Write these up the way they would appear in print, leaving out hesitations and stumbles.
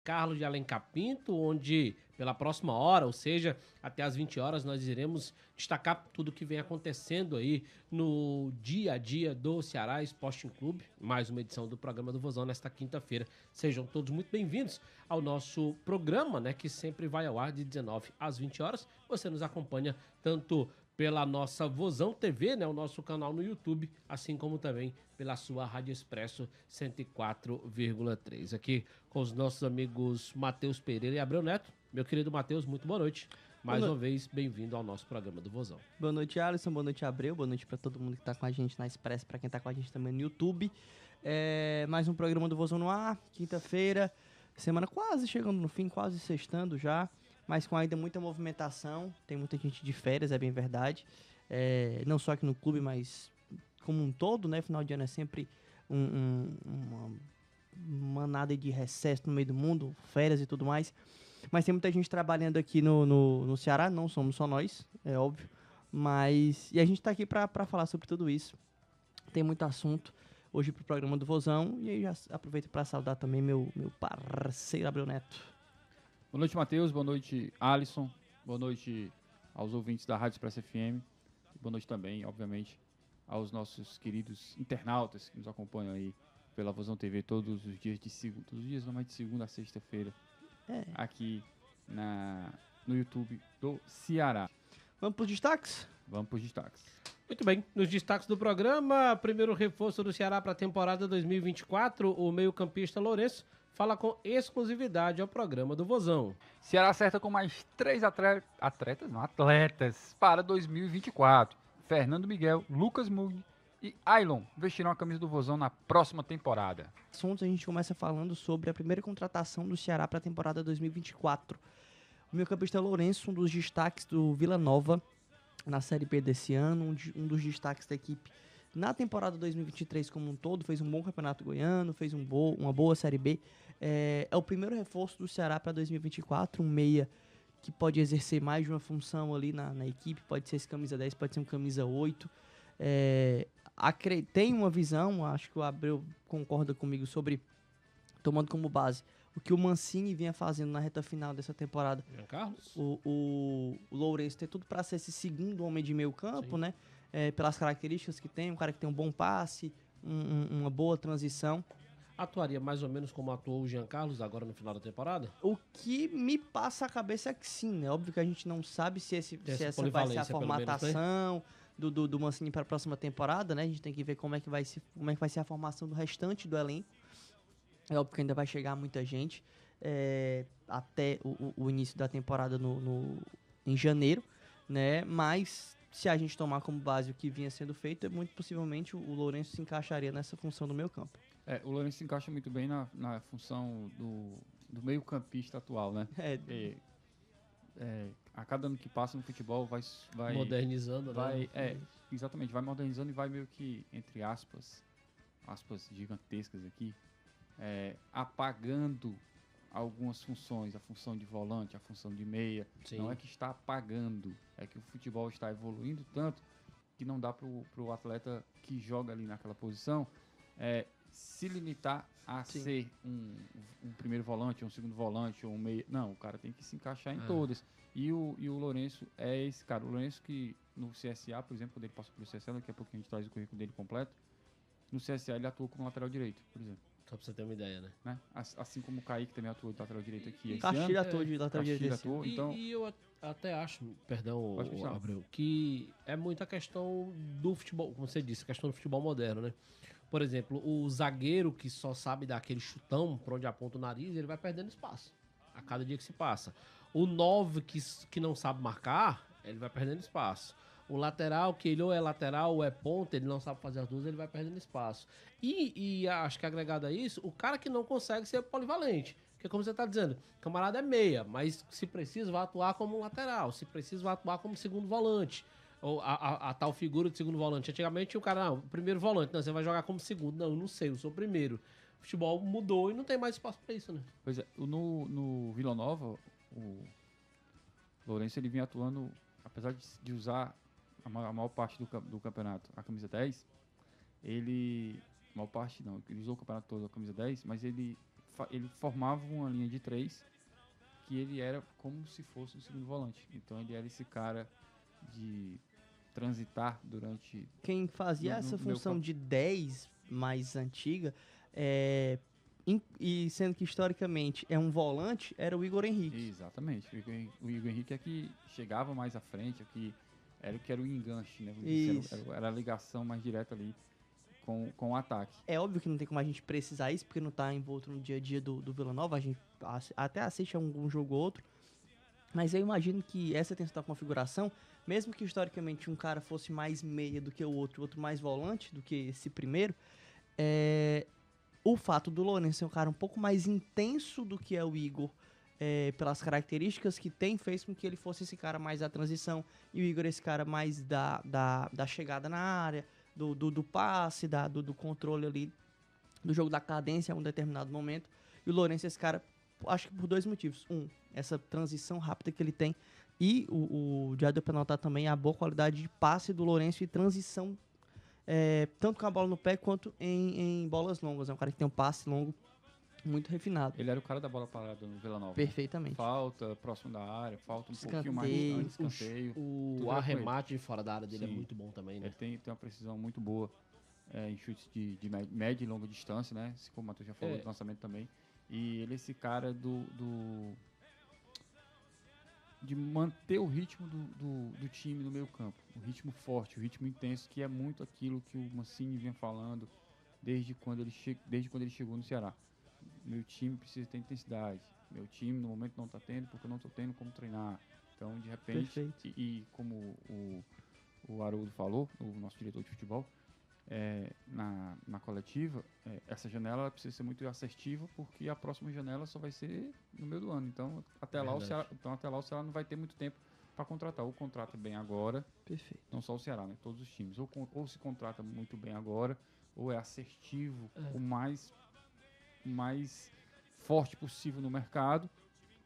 Carlos de Alencar Pinto, onde pela próxima hora, ou seja, até às 20 horas, nós iremos destacar tudo que vem acontecendo aí no dia a dia do Ceará Sporting Clube. Mais uma edição do programa do Vozão nesta quinta-feira. Sejam todos muito bem-vindos ao nosso programa, né, que sempre vai ao ar de 19 às 20 horas. Você nos acompanha tanto pela nossa Vozão TV, né, o nosso canal no YouTube, assim como também pela sua Rádio Expresso 104,3. Aqui com os nossos amigos Matheus Pereira e Abreu Neto. Meu querido Matheus, muito boa noite. Mais uma vez, bem-vindo ao nosso programa do Vozão. Boa noite, Alisson. Boa noite, Abreu. Boa noite para todo mundo que tá com a gente na Expresso, para quem tá com a gente também no YouTube. Mais um programa do Vozão no ar, quinta-feira. Semana quase chegando no fim, quase sextando já, mas com ainda muita movimentação. Tem muita gente de férias, é bem verdade. Não só aqui no clube, mas como um todo, né? Final de ano é sempre uma manada de recesso no meio do mundo, férias e tudo mais. Mas tem muita gente trabalhando aqui no Ceará, não somos só nós, é óbvio. E a gente tá aqui pra falar sobre tudo isso. Tem muito assunto hoje pro programa do Vozão. E aí já aproveito pra saudar também meu parceiro Abreu Neto. Boa noite, Matheus. Boa noite, Alisson. Boa noite aos ouvintes da Rádio Expresso FM. Boa noite também, obviamente, aos nossos queridos internautas que nos acompanham aí pela Vozão TV todos os dias mais de segunda a sexta-feira, aqui no YouTube do Ceará. Vamos pros destaques? Vamos pros destaques. Muito bem, nos destaques do programa, primeiro reforço do Ceará para a temporada 2024, o meio-campista Lourenço fala com exclusividade ao programa do Vozão. Ceará acerta com mais 3 atletas para 2024. Fernando Miguel, Lucas Mugni e Ailon vestirão a camisa do Vozão na próxima temporada. Assuntos, a gente começa falando sobre a primeira contratação do Ceará para a temporada 2024. O meio-campista Lourenço, um dos destaques do Vila Nova na Série B desse ano, um dos destaques da equipe na temporada 2023 como um todo, fez um bom campeonato goiano, fez uma boa Série B. É o primeiro reforço do Ceará para 2024, um meia que pode exercer mais de uma função ali na equipe, pode ser esse camisa 10, pode ser um camisa 8. Tem uma visão, acho que o Abreu concorda comigo sobre, tomando como base, o que o Mancini vinha fazendo na reta final dessa temporada. Jean Carlos? O Lourenço tem tudo para ser esse segundo homem de meio campo, né? Pelas características que tem, um cara que tem um bom passe, uma boa transição. Atuaria mais ou menos como atuou o Jean Carlos agora no final da temporada? O que me passa a cabeça é que sim, né? Óbvio que a gente não sabe se essa vai ser a formatação do Mancini para a próxima temporada, né? A gente tem que ver como é que vai ser a formação do restante do elenco. É óbvio que ainda vai chegar muita gente até o início da temporada em janeiro, né? Mas se a gente tomar como base o que vinha sendo feito, muito possivelmente o Lourenço se encaixaria nessa função do meio campo. O Lourenço se encaixa muito bem na função do meio campista atual, né? A cada ano que passa no futebol vai modernizando, né? Exatamente, vai modernizando e vai meio que, entre aspas gigantescas aqui, apagando algumas funções, a função de volante, a função de meia. Sim. Não é que está apagando, é que o futebol está evoluindo tanto que não dá para o atleta que joga ali naquela posição se limitar a Sim. ser um primeiro volante, um segundo volante, ou um meia. Não, o cara tem que se encaixar em todas. E o Lourenço é esse cara. O Lourenço que no CSA, por exemplo, quando ele passou pelo CSA, daqui a pouco a gente traz o currículo dele completo, no CSA ele atuou como lateral direito, por exemplo. Só pra você ter uma ideia, né? Assim como o Kaique também atuou de lateral direito aqui. Castilho atuou de lateral direito. Então... E eu até acho, perdão, Abreu, que é muita questão do futebol, como você disse, questão do futebol moderno, né? Por exemplo, o zagueiro que só sabe dar aquele chutão pra onde aponta o nariz, ele vai perdendo espaço a cada dia que se passa. O 9 que não sabe marcar, ele vai perdendo espaço. O lateral, que ele ou é lateral ou é ponta, ele não sabe fazer as duas, ele vai perdendo espaço. E acho que agregado a isso, o cara que não consegue ser polivalente. Porque como você tá dizendo, camarada é meia, mas se precisa vai atuar como um lateral, se precisa vai atuar como segundo volante. Ou a tal figura de segundo volante. Antigamente o cara, não, primeiro volante, não, você vai jogar como segundo. Não, eu não sei, eu sou primeiro. O futebol mudou e não tem mais espaço pra isso, né? Pois é, no Vila Nova, o Lourenço ele vinha atuando, apesar de usar a maior parte do campeonato a camisa 10, ele usou o campeonato todo a camisa 10, mas ele ele formava uma linha de 3 que ele era como se fosse o segundo volante. Então ele era esse cara de transitar durante... Quem fazia essa função de 10 mais antiga, e sendo que historicamente é um volante, era o Igor Henrique. Exatamente. O Igor Henrique é que chegava mais à frente, era o enganche, né? Era a ligação mais direta ali com o ataque. É óbvio que não tem como a gente precisar isso, porque não tá envolto no dia a dia do Vila Nova, a gente até assiste algum jogo ou outro, mas eu imagino que essa tem essa configuração, mesmo que historicamente um cara fosse mais meia do que o outro mais volante do que esse primeiro, o fato do Lourenço ser um cara um pouco mais intenso do que é o Igor, pelas características que tem, fez com que ele fosse esse cara mais da transição, e o Igor esse cara mais da chegada na área, do passe, do controle ali, do jogo da cadência em um determinado momento. E o Lourenço esse cara, acho que por 2 motivos. Essa transição rápida que ele tem, e o já deu pra notar também a boa qualidade de passe do Lourenço e transição, tanto com a bola no pé quanto em bolas longas. É um cara que tem um passe longo muito refinado. Ele era o cara da bola parada no Vila Nova. Perfeitamente. Falta, próximo da área, falta um pouquinho mais antes, escanteio. O arremate de fora da área dele é muito bom também, né? Ele tem uma precisão muito boa em chutes de média e longa distância, né? Como o Matheus já falou, de lançamento também. E ele é esse cara de manter o ritmo do time no meio campo. O ritmo forte, o ritmo intenso, que é muito aquilo que o Mancini vinha falando desde quando ele chegou no Ceará. Meu time precisa ter intensidade. Meu time no momento não está tendo, porque eu não estou tendo como treinar. Então, de repente, e como o Haroldo falou, o nosso diretor de futebol, na coletiva, essa janela precisa ser muito assertiva, porque a próxima janela só vai ser no meio do ano. Então, até lá o Ceará não vai ter muito tempo para contratar. Ou contrata bem agora, não só o Ceará, né? Todos os times. Ou se contrata muito bem agora, ou é assertivo, o mais forte possível no mercado,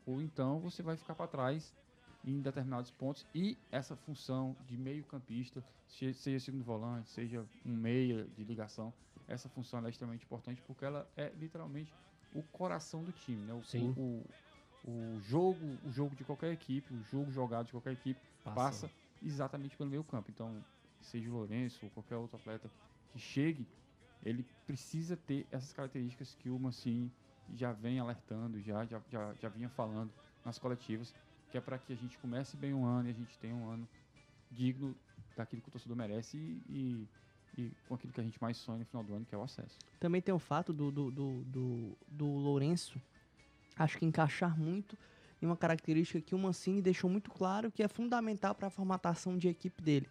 ou então você vai ficar para trás em determinados pontos, e essa função de meio campista, seja segundo volante, seja um meia de ligação, essa função é extremamente importante, porque ela é literalmente o coração do time, né? O jogo de qualquer equipe, o jogo jogado de qualquer equipe passa exatamente pelo meio campo. Então, seja o Lourenço ou qualquer outro atleta que chegue, ele precisa ter essas características que o Mancini já vem alertando, já vinha falando nas coletivas, que é para que a gente comece bem um ano e a gente tenha um ano digno daquilo que o torcedor merece e com aquilo que a gente mais sonha no final do ano, que é o acesso. Também tem o fato do Lourenço, acho que encaixar muito em uma característica que o Mancini deixou muito claro que é fundamental para a formatação de equipe dele.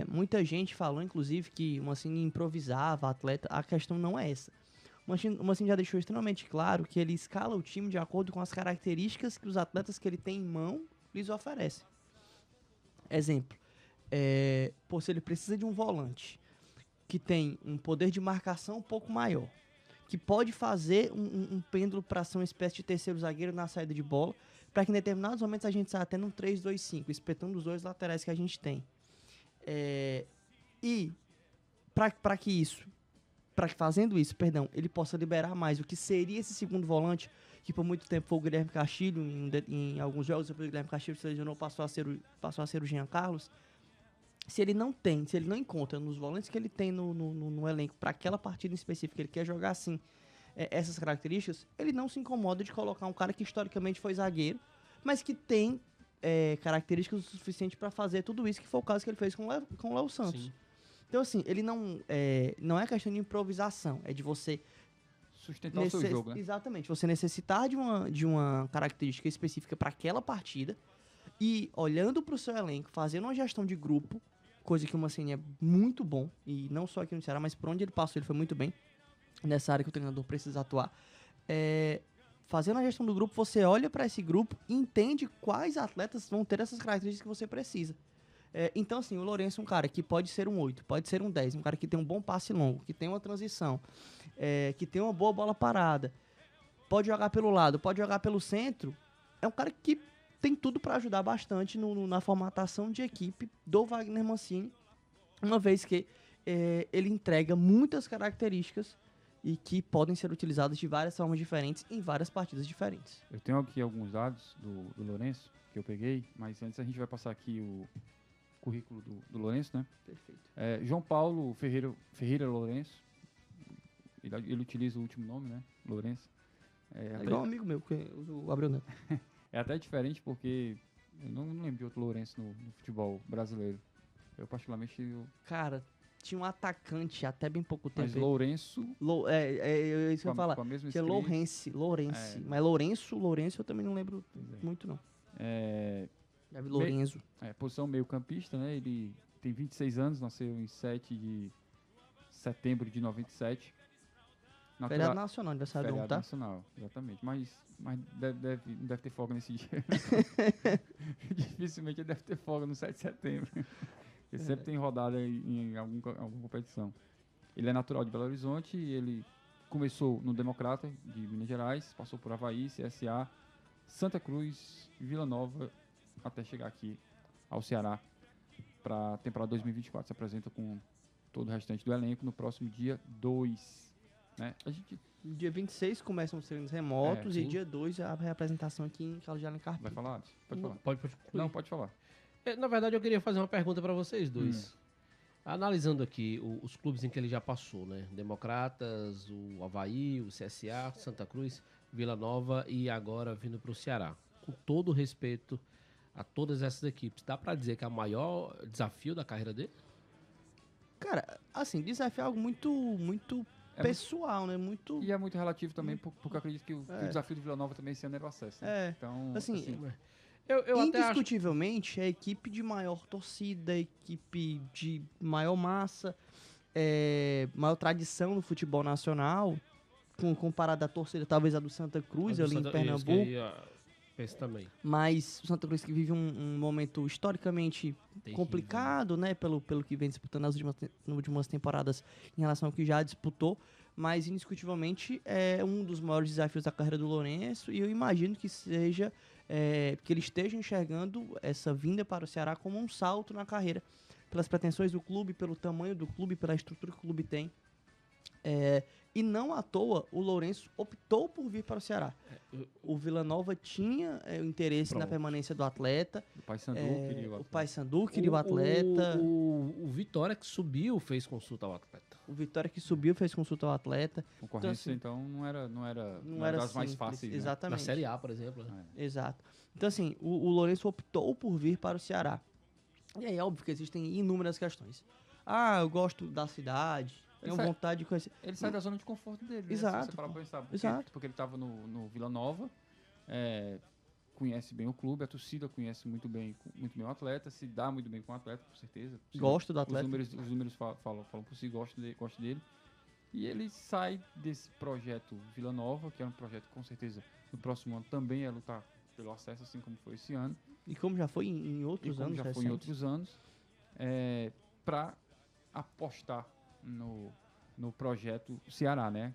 Muita gente falou, inclusive, que o Mancini improvisava atleta. A questão não é essa. O Mancini já deixou extremamente claro que ele escala o time de acordo com as características que os atletas que ele tem em mão lhes oferecem. Exemplo, se ele precisa de um volante que tem um poder de marcação um pouco maior, que pode fazer um pêndulo para ser uma espécie de terceiro zagueiro na saída de bola, para que em determinados momentos a gente saia até num 3-2-5, espetando os 2 laterais que a gente tem. E para que fazendo isso, ele possa liberar mais o que seria esse segundo volante, que por muito tempo foi o Guilherme Castilho, em alguns jogos depois o Guilherme Castilho se lesionou, passou a ser o Jean Carlos. Se ele não encontra nos volantes que ele tem no elenco para aquela partida em específica, ele quer jogar assim, essas características, ele não se incomoda de colocar um cara que historicamente foi zagueiro, mas que tem características o suficiente para fazer tudo isso, que foi o caso que ele fez com o Léo Santos. Sim. Então, assim, ele não é questão de improvisação, é de você sustentar o seu jogo, né? Exatamente, você necessitar de uma característica específica para aquela partida e, olhando para o seu elenco, fazendo uma gestão de grupo, coisa que o Mancini é muito bom, e não só aqui no Ceará, mas por onde ele passou, ele foi muito bem, nessa área que o treinador precisa atuar. Fazendo a gestão do grupo, você olha para esse grupo e entende quais atletas vão ter essas características que você precisa. Então, assim, o Lourenço é um cara que pode ser um 8, pode ser um 10, um cara que tem um bom passe longo, que tem uma transição, que tem uma boa bola parada, pode jogar pelo lado, pode jogar pelo centro. É um cara que tem tudo para ajudar bastante na formatação de equipe do Wagner Mancini, uma vez que ele entrega muitas características e que podem ser utilizadas de várias formas diferentes em várias partidas diferentes. Eu tenho aqui alguns dados do Lourenço que eu peguei, mas antes a gente vai passar aqui o currículo do Lourenço, né? Perfeito. João Paulo Ferreira Lourenço, ele utiliza o último nome, né? Lourenço. É igual um amigo meu, que o Abreu Neto. É até diferente porque eu não lembro de outro Lourenço no futebol brasileiro. Eu particularmente... Cara, tinha um atacante até bem pouco tempo. Mas Lourenço... É isso que eu ia falar. Com a mesma Que é Lourenço. Mas Lourenço eu também não lembro muito, não. Já vi Lourenço. Posição meio campista, né? Ele tem 26 anos, nasceu em 7 de setembro de 97. Feriado nacional, aniversário do homem, tá? Nacional, exatamente. Mas não deve ter folga nesse dia. Dificilmente ele deve ter folga no 7 de setembro. Ele sempre tem rodada em alguma competição. Ele é natural de Belo Horizonte, ele começou no Democrata de Minas Gerais, passou por Avaí, CSA, Santa Cruz, Vila Nova, até chegar aqui ao Ceará para a temporada 2024. Se apresenta com todo o restante do elenco no próximo dia 2. Né? Dia 26 começam os treinos remotos e dia 2 a reapresentação aqui em Carlos de Alencar. Vai falar, Alisson? Pode falar. Pode Não, pode falar. Na verdade, eu queria fazer uma pergunta para vocês dois. Analisando aqui os clubes em que ele já passou, né? Democratas, o Avaí, o CSA, Santa Cruz, Vila Nova e agora vindo para o Ceará. Com todo respeito a todas essas equipes, dá para dizer que é o maior desafio da carreira dele? Cara, assim, desafio é algo muito pessoal, né? E é muito relativo também, porque eu acredito que o desafio do Vila Nova também esse ano era o acesso. Né? Então, eu indiscutivelmente, é a equipe de maior torcida, a equipe de maior massa, maior tradição no futebol nacional, comparada à torcida, talvez a do Santa Cruz, ali em Pernambuco. Esse também. Mas o Santa Cruz que vive um momento historicamente complicado, né? Pelo que vem disputando nas últimas temporadas em relação ao que já disputou. Mas, indiscutivelmente, é um dos maiores desafios da carreira do Lourenço. E eu imagino que seja... que ele esteja enxergando essa vinda para o Ceará como um salto na carreira. Pelas pretensões do clube, pelo tamanho do clube, pela estrutura que o clube tem. E não à toa, o Lourenço optou por vir para o Ceará. O Vila Nova tinha o interesse na permanência do atleta. O Paysandu queria o atleta. O Paysandu queria o atleta. O Vitória que subiu fez consulta ao atleta. O Vitória que subiu fez consulta ao atleta. Concorrência, então não era das simples, mais fáceis. Exatamente. Né? Na Série A, por exemplo. Né? Exato. Então, assim, o Lourenço optou por vir para o Ceará. E aí, óbvio que existem inúmeras questões. Eu gosto da cidade... Tenho vontade de conhecer. Ele sai da zona de conforto dele. Exato. Né? Se você parar pra pensar. Porque ele estava no Vila Nova, conhece bem o clube, a torcida conhece muito bem o atleta, se dá muito bem com o atleta, com certeza. Gosto do atleta. Os números falam por si, gosto dele. E ele sai desse projeto Vila Nova, que é um projeto que com certeza no próximo ano também é lutar pelo acesso, assim como foi esse ano. E como já foi em outros anos. Para apostar no projeto Ceará, né?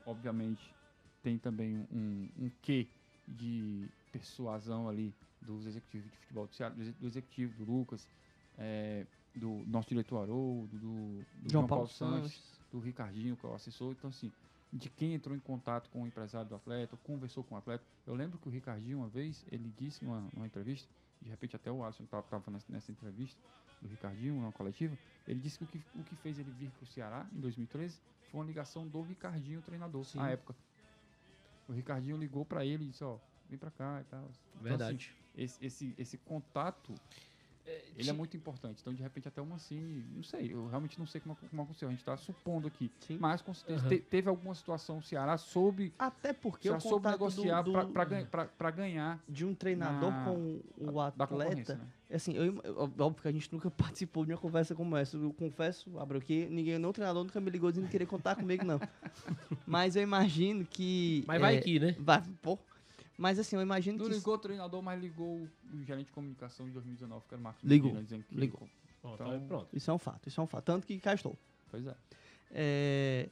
Obviamente tem também um quê de persuasão ali dos executivos de futebol do Ceará, do executivo, do Lucas, do nosso diretor Haroldo, do João Paulo Santos, do Ricardinho, que é o assessor. Então, assim, de quem entrou em contato com o empresário do atleta, conversou com o atleta. Eu lembro que o Ricardinho, uma vez, ele disse numa entrevista, de repente até o Alisson estava nessa entrevista, do Ricardinho, numa coletiva, ele disse que o que fez ele vir para o Ceará em 2013 foi uma ligação do Ricardinho, treinador, na época. O Ricardinho ligou para ele e disse, vem para cá e tal. Verdade. Então, assim, esse contato, ele é muito importante. Então, de repente, até não sei, eu realmente não sei como aconteceu. A gente está supondo aqui. Sim. Mas, com certeza, teve alguma situação, o Ceará soube... Até porque o soube negociar para ganhar... De um treinador com o atleta... Né? Assim, óbvio que a gente nunca participou de uma conversa como essa. Eu confesso, Abreu, que nenhum treinador nunca me ligou dizendo que queria contar comigo, não. Mas eu imagino que... Mas vai aqui, né? Vai, pô. Mas assim, eu imagino não que... Não ligou o treinador, mas ligou o gerente de comunicação de 2019, que era o Marcos. Ligou. Então, pronto. Isso é um fato. Tanto que cá estou. Pois é.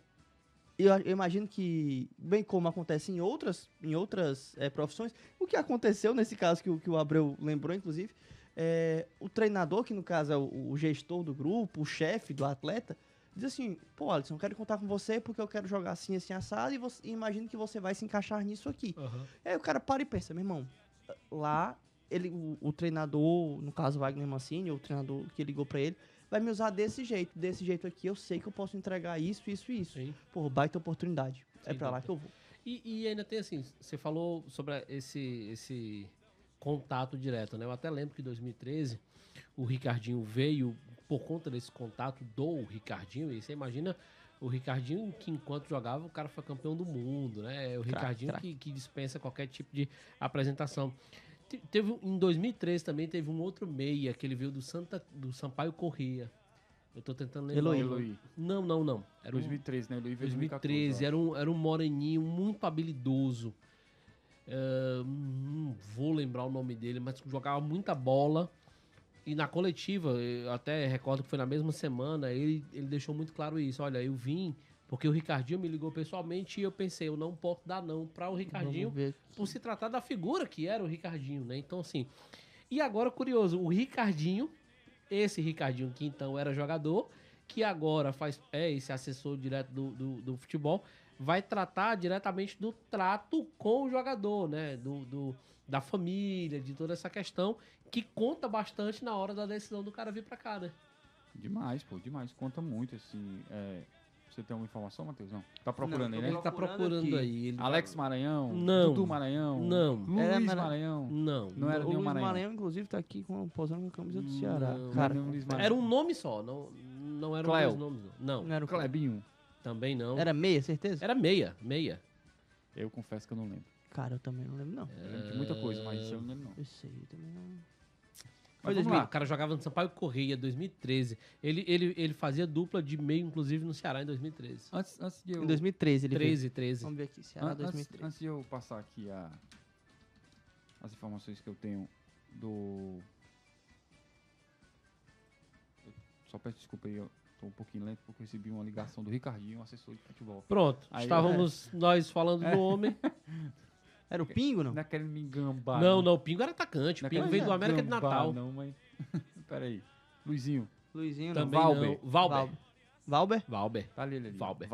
Eu imagino que, bem como acontece em outras profissões, o que aconteceu nesse caso que o Abreu lembrou, inclusive, o treinador, que no caso é o gestor do grupo, o chefe do atleta, diz assim, pô, Alisson, eu quero contar com você porque eu quero jogar assim, assim, assado, e imagino que você vai se encaixar nisso aqui. E aí o cara para e pensa, meu irmão, lá, o treinador, no caso Wagner Mancini, o treinador que ligou pra ele, vai me usar desse jeito aqui, eu sei que eu posso entregar isso, isso e isso. Sim. Pô, baita oportunidade. Sim, é pra lá que eu vou. E ainda tem assim, você falou sobre esse contato direto, né? Eu até lembro que em 2013 o Ricardinho veio por conta desse contato do Ricardinho, e você imagina o Ricardinho que enquanto jogava o cara foi campeão do mundo, né? O Ricardinho que dispensa qualquer tipo de apresentação. Em 2013 também teve um outro meia que ele veio do Sampaio Corrêa. Eu tô tentando lembrar. Eloy. Não. Era 2013, né? Eloy 2013, era um moreninho muito habilidoso. Não vou lembrar o nome dele, mas jogava muita bola. E na coletiva, eu até recordo que foi na mesma semana, ele deixou muito claro isso. Olha, eu vim porque o Ricardinho me ligou pessoalmente e eu pensei, eu não posso dar não para o Ricardinho por se tratar da figura que era o Ricardinho, né? Então, assim... E agora, curioso, o Ricardinho, esse Ricardinho que então era jogador, que agora é esse assessor direto do futebol, vai tratar diretamente do trato com o jogador, né? Da família, de toda essa questão, que conta bastante na hora da decisão do cara vir pra cá, né? Demais, pô, demais. Conta muito, assim. Você tem alguma informação, Matheus? Não. Tá procurando aí, né? Ele tá procurando aí. Alex Maranhão? Não. Dudu Maranhão? Não. Luiz Maranhão? Não era nenhum Maranhão. O Maranhão, inclusive, tá aqui posando com a camisa do Ceará. Cara, era um nome só, não eram dois nomes. Não era o Clebinho? Também não. Era meia, certeza? Era meia. Eu confesso que eu não lembro. Cara, eu também não lembro, não. Eu lembro de muita coisa, mas eu não lembro, não. Eu sei, eu também não. Mas o cara jogava no Sampaio Corrêa, 2013. Ele fazia dupla de meio, inclusive, no Ceará em 2013. Antes de eu... Em 2013 ele 13. Vamos ver aqui, Ceará 2013. Antes de eu passar aqui as informações que eu tenho do... Só peço desculpa aí, eu tô um pouquinho lento porque eu recebi uma ligação do Ricardinho, assessor de futebol. Pronto, aí estávamos nós falando do homem... Era o Pingo, não? Não é querendo me engambar. Não, o Pingo era atacante. O Pingo veio do América de Natal. Não, mas... Peraí. Luizinho também não. Valber. Tá ali. Valber.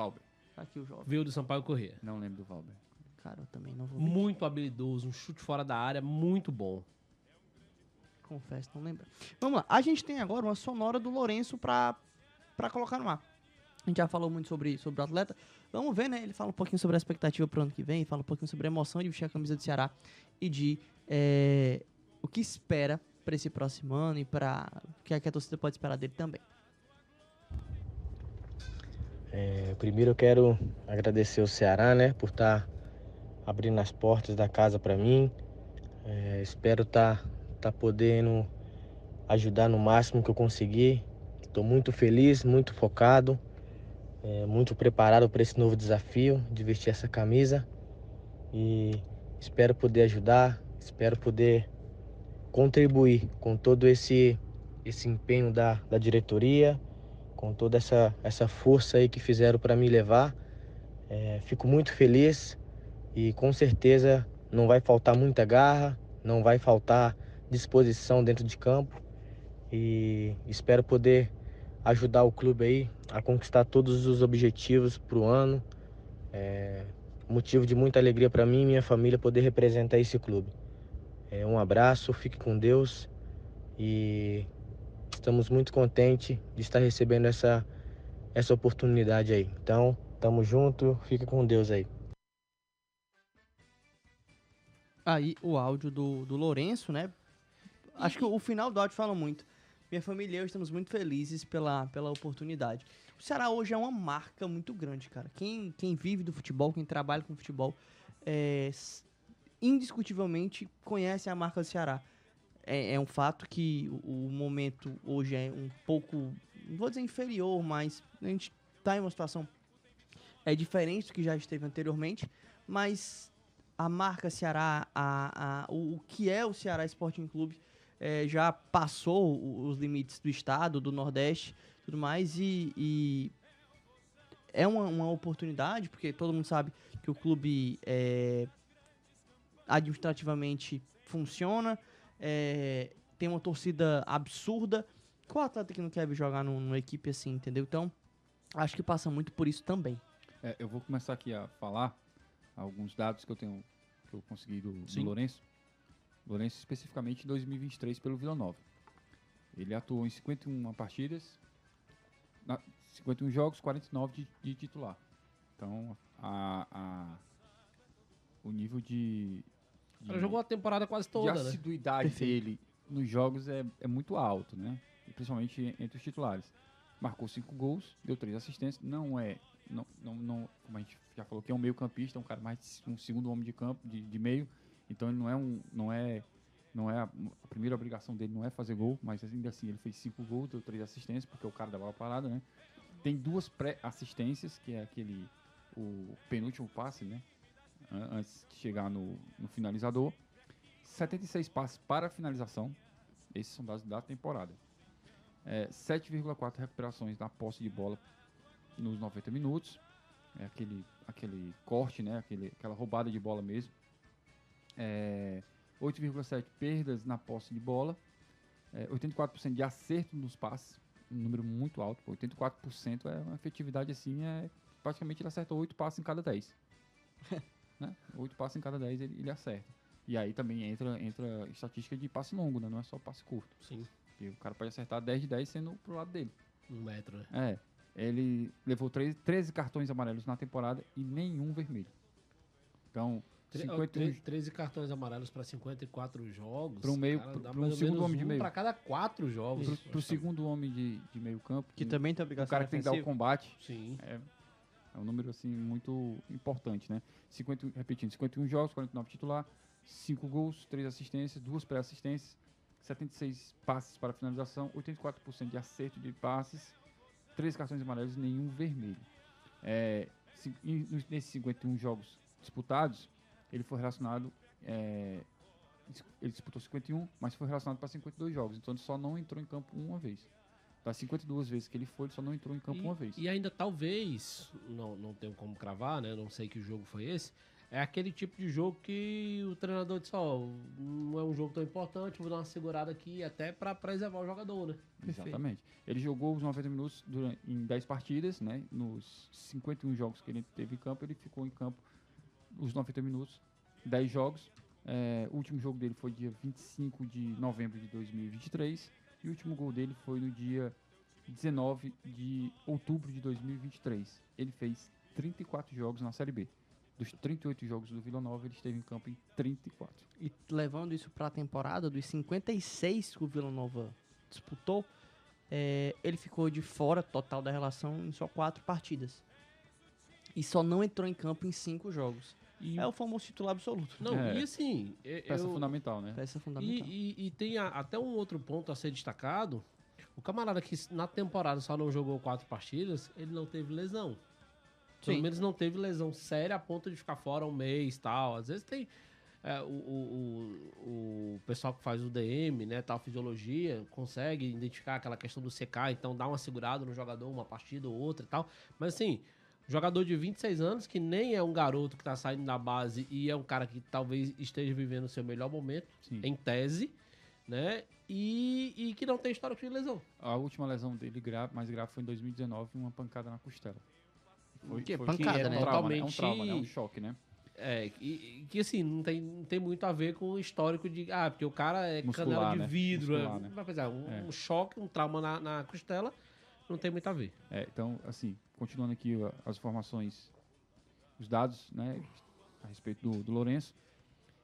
Tá aqui o jovem. Veio do Sampaio Corrêa. Não lembro do Valber. Cara, eu também não vou mentir. Muito habilidoso, um chute fora da área, muito bom. Confesso, não lembro. Vamos lá. A gente tem agora uma sonora do Lourenço pra colocar no ar. A gente já falou muito sobre o atleta. Vamos ver, né? Ele fala um pouquinho sobre a expectativa pro ano que vem, fala um pouquinho sobre a emoção de vestir a camisa do Ceará e de o que espera para esse próximo ano e para o que a torcida pode esperar dele também. Primeiro eu quero agradecer ao Ceará, né, por estar abrindo as portas da casa para mim. Espero tá podendo ajudar no máximo que eu conseguir. Estou muito feliz, muito focado. Muito preparado para esse novo desafio de vestir essa camisa e espero poder ajudar, espero poder contribuir com todo esse empenho da diretoria, com toda essa força aí que fizeram para me levar. Fico muito feliz e com certeza não vai faltar muita garra, não vai faltar disposição dentro de campo e espero poder ajudar o clube aí a conquistar todos os objetivos para o ano. Motivo de muita alegria para mim e minha família poder representar esse clube. Um abraço, fique com Deus e estamos muito contentes de estar recebendo essa oportunidade aí. Então, tamo junto, fique com Deus aí. Aí o áudio do Lourenço, né? Acho que o final do áudio fala muito. Minha família e eu estamos muito felizes pela oportunidade. O Ceará hoje é uma marca muito grande, cara. Quem vive do futebol, quem trabalha com futebol, indiscutivelmente conhece a marca do Ceará. É um fato que o momento hoje é um pouco, não vou dizer inferior, mas a gente está em uma situação diferente do que já esteve anteriormente, mas a marca Ceará, o que é o Ceará Sporting Clube, já passou os limites do estado, do Nordeste, tudo mais, e é uma oportunidade, porque todo mundo sabe que o clube administrativamente funciona, tem uma torcida absurda. Qual atleta que não quer jogar numa equipe assim, entendeu? Então, Acho que passa muito por isso também. Eu vou começar aqui a falar alguns dados que eu consegui do Lourenço. Lourenço especificamente em 2023 pelo Vila Nova. Ele atuou em 51 partidas, 51 jogos, 49 de titular. Então, o nível de Ele jogou a temporada quase toda, de assiduidade dele nos jogos é muito alto, né? E principalmente entre os titulares. Marcou 5 gols, deu 3 assistências. Não, como a gente já falou, que é um meio campista, é um cara mais um segundo homem de campo, de meio. Então ele a primeira obrigação dele não é fazer gol, mas ainda assim ele fez 5 gols, deu 3 assistências, porque é o cara da bola parada, né? Tem 2 pré-assistências, que é o penúltimo passe, né? Antes de chegar no finalizador. 76 passes para a finalização. Esses são dados da temporada. 7,4 recuperações na posse de bola nos 90 minutos. Aquele corte, né? Aquela roubada de bola mesmo. 8,7 perdas na posse de bola. 84% de acerto nos passes. Um número muito alto. 84% é uma efetividade assim. Praticamente ele acerta 8 passes em cada 10. Né? 8 passes em cada 10 ele acerta. E aí também entra estatística de passe longo, né? Não é só passe curto. Sim. E o cara pode acertar 10 de 10 sendo pro lado dele. 1 metro, né? Ele levou 13 cartões amarelos na temporada e nenhum vermelho. Então, 13 cartões amarelos para 54 jogos. Para um segundo homem de meio. Para cada 4 jogos. Para o segundo homem de meio campo. Que também tem obrigação. O cara que tem que dar o combate. Sim. É um número assim muito importante, né? 51 jogos, 49 titular, 5 gols, 3 assistências, 2 pré-assistências, 76 passes para finalização, 84% de acerto de passes, 3 cartões amarelos e nenhum vermelho. Nesses 51 jogos disputados, ele foi relacionado. Ele disputou 51, mas foi relacionado para 52 jogos, então ele só não entrou em campo uma vez. Das 52 vezes que ele só não entrou em campo uma vez. E ainda talvez, não tenho como cravar, né? Não sei que jogo foi esse. É aquele tipo de jogo que o treinador disse, não é um jogo tão importante, vou dar uma segurada aqui até para preservar o jogador, né? Exatamente. Ele jogou os 90 minutos em 10 partidas, né? Nos 51 jogos que ele teve em campo, ele ficou em campo os 90 minutos, 10 jogos. O último jogo dele foi dia 25 de novembro de 2023. E o último gol dele foi no dia 19 de outubro de 2023. Ele fez 34 jogos na Série B. Dos 38 jogos do Vila Nova, ele esteve em campo em 34. E levando isso para a temporada, dos 56 que o Vila Nova disputou, ele ficou de fora total da relação em só 4 partidas. E só não entrou em campo em 5 jogos. É o famoso titular absoluto. Não, e assim... Peça fundamental, né? Peça fundamental. E tem até um outro ponto a ser destacado. O camarada que na temporada só não jogou 4 partidas, ele não teve lesão. Pelo menos não teve lesão séria a ponto de ficar fora um mês e tal. Às vezes tem o pessoal que faz o DM, né, tal, fisiologia, consegue identificar aquela questão do CK, então dá uma segurada no jogador, uma partida ou outra e tal. Mas assim... Jogador de 26 anos, que nem é um garoto que tá saindo da base e é um cara que talvez esteja vivendo o seu melhor momento, em tese, né? E que não tem histórico de lesão. A última lesão dele mais grave foi em 2019, uma pancada na costela. Foi pancada, né? Totalmente... É um trauma, né? É um choque, né? Que assim, não tem muito a ver com o histórico de... porque o cara é muscular, canela de vidro. Muscular, né? Vai pensar, um choque, um trauma na costela, não tem muito a ver. Então, assim, continuando aqui as informações, os dados, né, a respeito do Lourenço.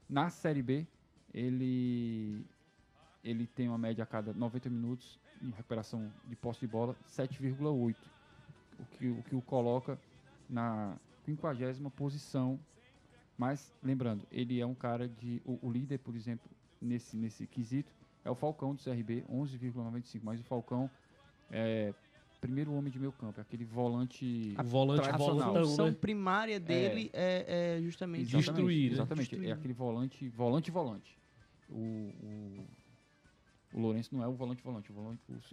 Na Série B, ele tem uma média a cada 90 minutos em recuperação de posse de bola, 7,8. O que o coloca na 50ª posição. Mas, lembrando, ele é um cara o líder, por exemplo, nesse quesito, é o Falcão do CRB, 11,95. Mas o Falcão primeiro homem de meio campo, aquele volante tradicional. A função primária dele é justamente destruir. Exatamente, é aquele volante. O Lourenço não é o volante.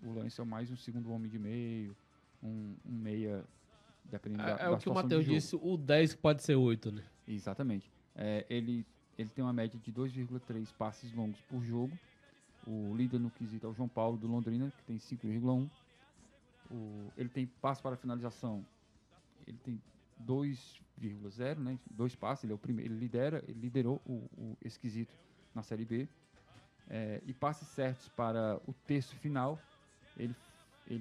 O Lourenço é mais um segundo homem de meio, um meia, dependendo da o que o Matheus disse, o 10 pode ser 8, né? Exatamente. Ele tem uma média de 2,3 passes longos por jogo. O líder no quesito é o João Paulo do Londrina, que tem 5,1. Ele tem passe para finalização, ele tem 2,0, né? 2 passes, ele é o primeiro, ele liderou esse quesito na Série B. E passes certos para o terço final, ele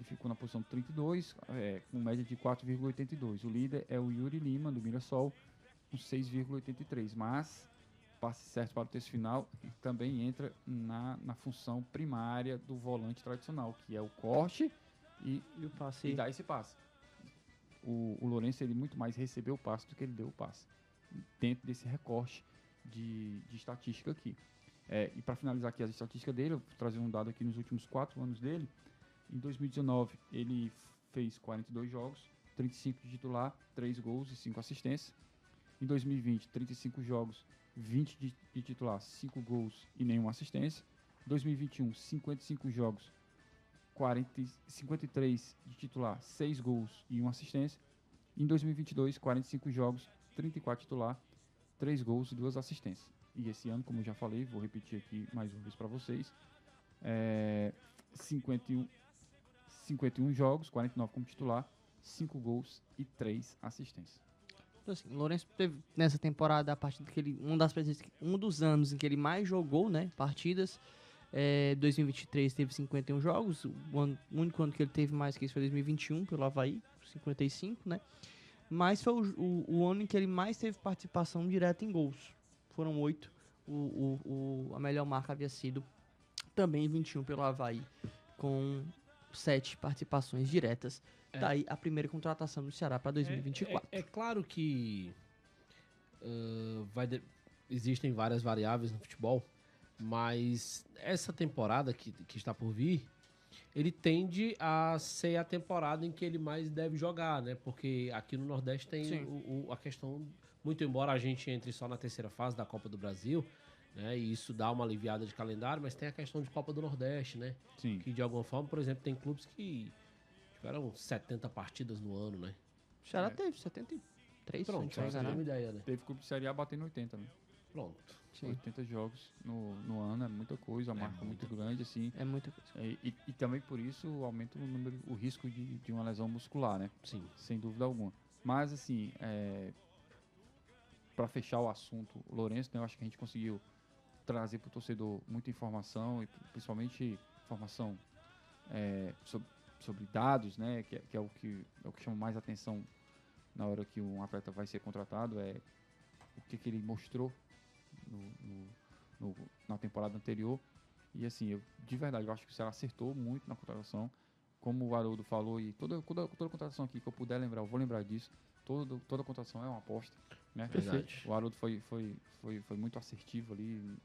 ficou na posição 32, com média de 4,82. O líder é o Yuri Lima, do Mirassol, com 6,83. Mas passe certo para o terço final também entra na função primária do volante tradicional, que é o corte e dar esse passe. O Lourenço, ele muito mais recebeu o passe do que ele deu o passe, dentro desse recorte de estatística aqui. E para finalizar aqui as estatísticas dele, eu vou trazer um dado aqui nos últimos 4 anos dele. Em 2019, ele fez 42 jogos, 35 de titular, 3 gols e 5 assistências. Em 2020, 35 jogos, 20 de titular, 5 gols e nenhuma assistência. Em 2021, 55 jogos, 53 de titular, 6 gols e 1 assistência. Em 2022, 45 jogos, 34 de titular, 3 gols e 2 assistências. E esse ano, como eu já falei, vou repetir aqui mais uma vez para vocês, 51 jogos, 49 como titular, 5 gols e 3 assistências. Então, assim, o Lourenço teve nessa temporada, a partir daquele, um dos anos em que ele mais jogou, né, partidas. 2023 teve 51 jogos, o único ano que ele teve mais que isso foi 2021, pelo Avaí, 55, né? Mas foi o ano em que ele mais teve participação direta em gols. Foram 8. A melhor marca havia sido também 21 pelo Avaí, com 7 participações diretas. Daí a primeira contratação do Ceará para 2024. É claro que existem várias variáveis no futebol, mas essa temporada que está por vir, ele tende a ser a temporada em que ele mais deve jogar, né? Porque aqui no Nordeste tem a questão, muito embora a gente entre só na terceira fase da Copa do Brasil, né? E isso dá uma aliviada de calendário, mas tem a questão de Copa do Nordeste, né? Sim. Que de alguma forma, por exemplo, tem clubes que tiveram 70 partidas no ano, né? O Ceará teve 73. Pronto, só pra você ter uma ideia, né? Teve clube de Série A batendo 80, né? Pronto. Sim. 80 jogos no ano é muita coisa, a marca muito grande, assim. É muita coisa. E também por isso aumenta o risco de uma lesão muscular, né? Sim. Sem dúvida alguma. Mas, assim, para fechar o assunto, o Lourenço, né, eu acho que a gente conseguiu trazer para o torcedor muita informação, e principalmente informação sobre dados, né? Que é o que chama mais atenção na hora que um atleta vai ser contratado, o que ele mostrou na temporada anterior. E assim, de verdade, eu acho que o Ceará acertou muito na contratação. Como o Haroldo falou, e toda contratação aqui que eu puder lembrar, eu vou lembrar disso. Toda contratação é uma aposta, né? Perfeito. O Haroldo foi muito assertivo ali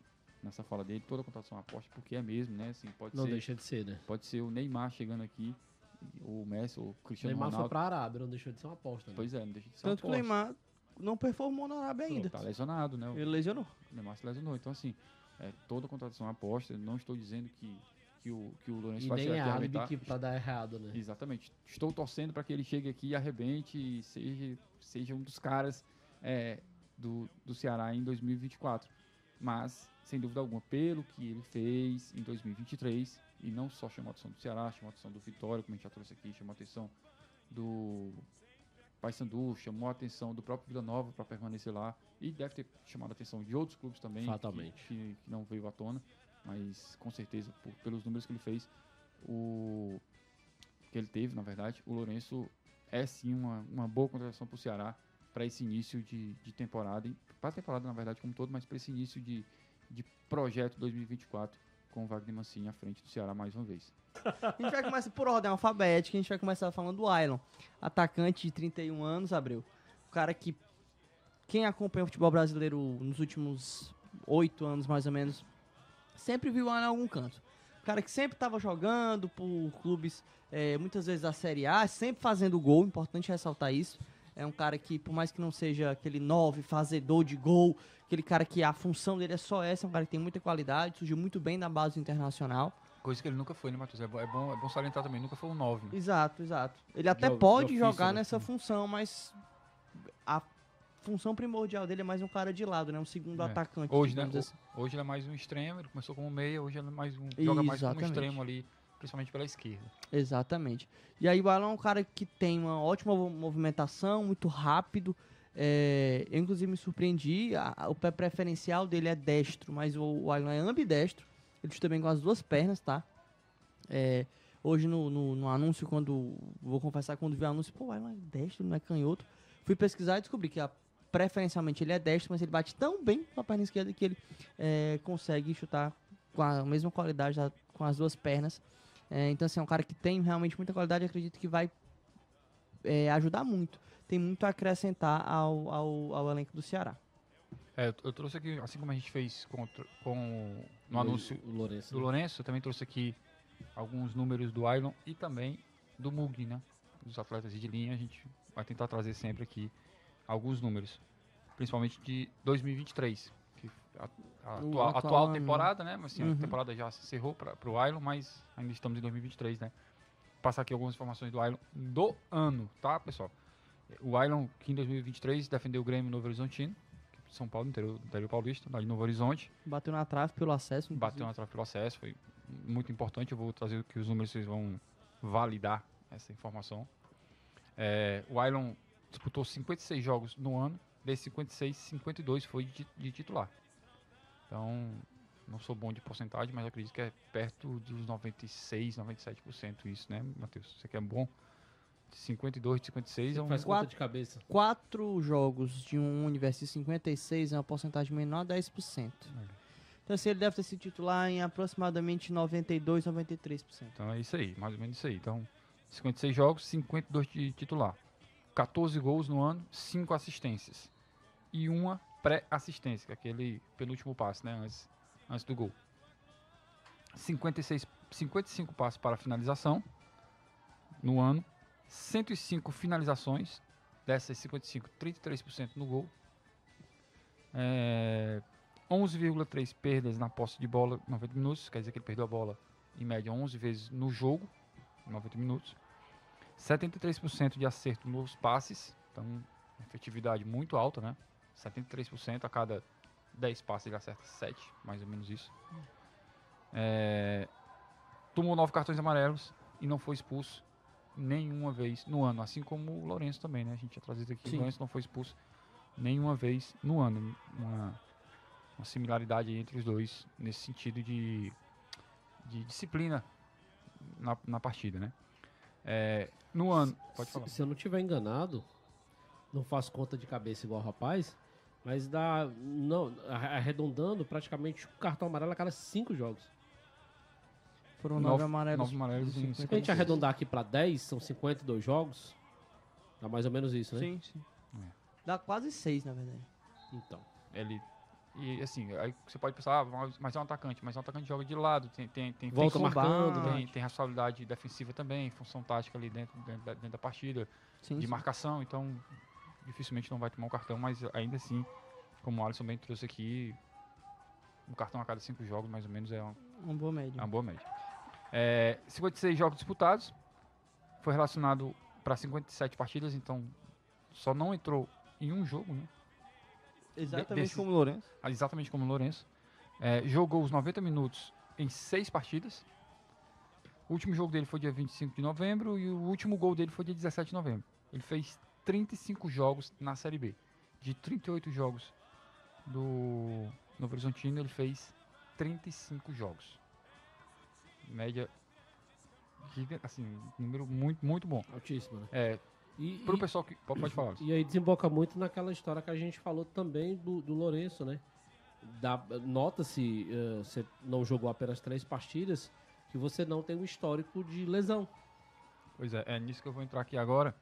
nessa fala dele. Toda contratação é uma aposta, porque é mesmo, né? Assim, Não deixa de ser, né? Pode ser o Neymar chegando aqui, o Messi, o Cristiano Neymar Ronaldo. foi pra Arábia, não deixou de ser uma aposta, né? Pois é, não deixa de ser uma Tanto que o aposta. Neymar não performou na Arábia ainda. Tá lesionado, né? Ele lesionou. O Neymar se lesionou. Então, assim, toda contratação é aposta. Não estou dizendo que o Lourenço E vai nem chegar é aqui e álibi arrebentar. pra dar errado, né? Exatamente. Estou torcendo para que ele chegue aqui e arrebente e seja um dos caras do Ceará em 2024. Mas, sem dúvida alguma, pelo que ele fez em 2023, e não só chamou a atenção do Ceará, chamou a atenção do Vitória, como a gente já trouxe aqui, chamou a atenção do Paysandu, chamou a atenção do próprio Vila Nova para permanecer lá, e deve ter chamado a atenção de outros clubes também, Fatalmente. que não veio à tona, mas com certeza, pelos números que ele fez, que ele teve, na verdade, o Lourenço é sim uma boa contratação para o Ceará para esse início de temporada, para a temporada, na verdade, como um todo, mas para esse início de projeto 2024 com o Wagner Mancini à frente do Ceará mais uma vez. A gente vai começar por ordem alfabética, a gente vai começar falando do Ailon, atacante de 31 anos, Abreu. O cara que, quem acompanha o futebol brasileiro nos últimos 8 anos, mais ou menos, sempre viu o Ailon em algum canto. O cara que sempre estava jogando por clubes, muitas vezes da Série A, sempre fazendo gol, importante ressaltar isso. É um cara que, por mais que não seja aquele 9, fazedor de gol, aquele cara que a função dele é só essa, é um cara que tem muita qualidade, surgiu muito bem na base internacional. Coisa que ele nunca foi, né, Matheus? É bom salientar também, nunca foi um 9. Né? Exato. Ele até pode jogar nessa função, mas a função primordial dele é mais um cara de lado, né? Um segundo atacante. Hoje, né? Assim. Hoje ele é mais um extremo, ele começou como meia, hoje ele é joga mais como extremo ali principalmente pela esquerda. Exatamente. E aí o Alan é um cara que tem uma ótima movimentação, muito rápido. Eu inclusive me surpreendi, o pé preferencial dele é destro, mas o Alan é ambidestro. Ele chuta bem com as duas pernas, tá? Hoje no anúncio, vou confessar, quando vi o anúncio, pô, o Alan é destro, não é canhoto. Fui pesquisar e descobri que preferencialmente ele é destro, mas ele bate tão bem com a perna esquerda que ele consegue chutar com a mesma qualidade com as duas pernas. Então, assim, é um cara que tem realmente muita qualidade, acredito que vai ajudar muito. Tem muito a acrescentar ao elenco do Ceará. Eu trouxe aqui, assim como a gente fez no anúncio do Lourenço, eu também trouxe aqui alguns números do Ailon e também do Mugni, né? Dos atletas de linha, a gente vai tentar trazer sempre aqui alguns números, principalmente de 2023, que a atual temporada, né? Mas assim, a temporada já se encerrou para o Ailon, mas ainda estamos em 2023, né? Passar aqui algumas informações do Ailon do ano, tá, pessoal? O Ailon, que em 2023 defendeu o Grêmio Novo Horizontino, São Paulo, interior paulista, lá de Novo Horizonte. Bateu na trave pelo acesso. Bateu na trave pelo acesso, foi muito importante. Eu vou trazer aqui os números, vocês vão validar essa informação. O Ailon disputou 56 jogos no ano, desses 56, 52 foi de titular. Então, não sou bom de porcentagem, mas acredito que é perto dos 96, 97% isso, né, Matheus? Você que é bom? 52, 56 é um... Faz conta de cabeça. 4 jogos de um universo de 56 é uma porcentagem menor de 10%. Então, assim, ele deve ter sido titular em aproximadamente 92, 93%. Então é isso aí, mais ou menos isso aí. Então, 56 jogos, 52 de titular. 14 gols no ano, 5 assistências. E uma pré-assistência, que é aquele penúltimo passe, né, antes do gol. 55 passes para finalização no ano. 105 finalizações, dessas 55, 33% no gol. 11,3 perdas na posse de bola, 90 minutos, quer dizer que ele perdeu a bola em média 11 vezes no jogo, 90 minutos. 73% de acerto nos passes, então efetividade muito alta, né? 73%, a cada 10 passes ele acerta 7, mais ou menos isso. Tomou 9 cartões amarelos e não foi expulso nenhuma vez no ano, assim como o Lourenço também, né? A gente tinha trazido aqui, o Lourenço não foi expulso nenhuma vez no ano. Uma similaridade entre os dois nesse sentido de disciplina na partida, né? No ano, pode falar. Se eu não estiver enganado, não faço conta de cabeça igual o rapaz, mas arredondando praticamente um cartão amarelo a cada 5 jogos. Foram 9 amarelos. 9 amarelos em 50. Se a gente arredondar aqui para 10, são 52 jogos. Dá mais ou menos isso, né? Sim. Dá quase 6, na verdade. Então. E assim, aí você pode pensar, mas é um atacante. Mas é um atacante que joga de lado, tem volta marcando, tem responsabilidade defensiva também, função tática ali dentro da partida, de marcação. Então, dificilmente não vai tomar um cartão, mas ainda assim, como o Alisson bem trouxe aqui, um cartão a cada 5 jogos, mais ou menos, é uma boa média. 56 jogos disputados, foi relacionado para 57 partidas, então só não entrou em um jogo, né? Exatamente como o Lourenço. Exatamente como o Lourenço. Jogou os 90 minutos em 6 partidas. O último jogo dele foi dia 25 de novembro e o último gol dele foi dia 17 de novembro. Ele fez 35 jogos na Série B. De 38 jogos do Novo Horizontino, ele fez 35 jogos. Média, assim, número muito, muito bom. Altíssimo, né? Pro pessoal que... Pode falar. E aí desemboca muito naquela história que a gente falou também do Lourenço, né? Nota-se, você não jogou apenas 3 partidas, que você não tem um histórico de lesão. Pois é nisso que eu vou entrar aqui agora,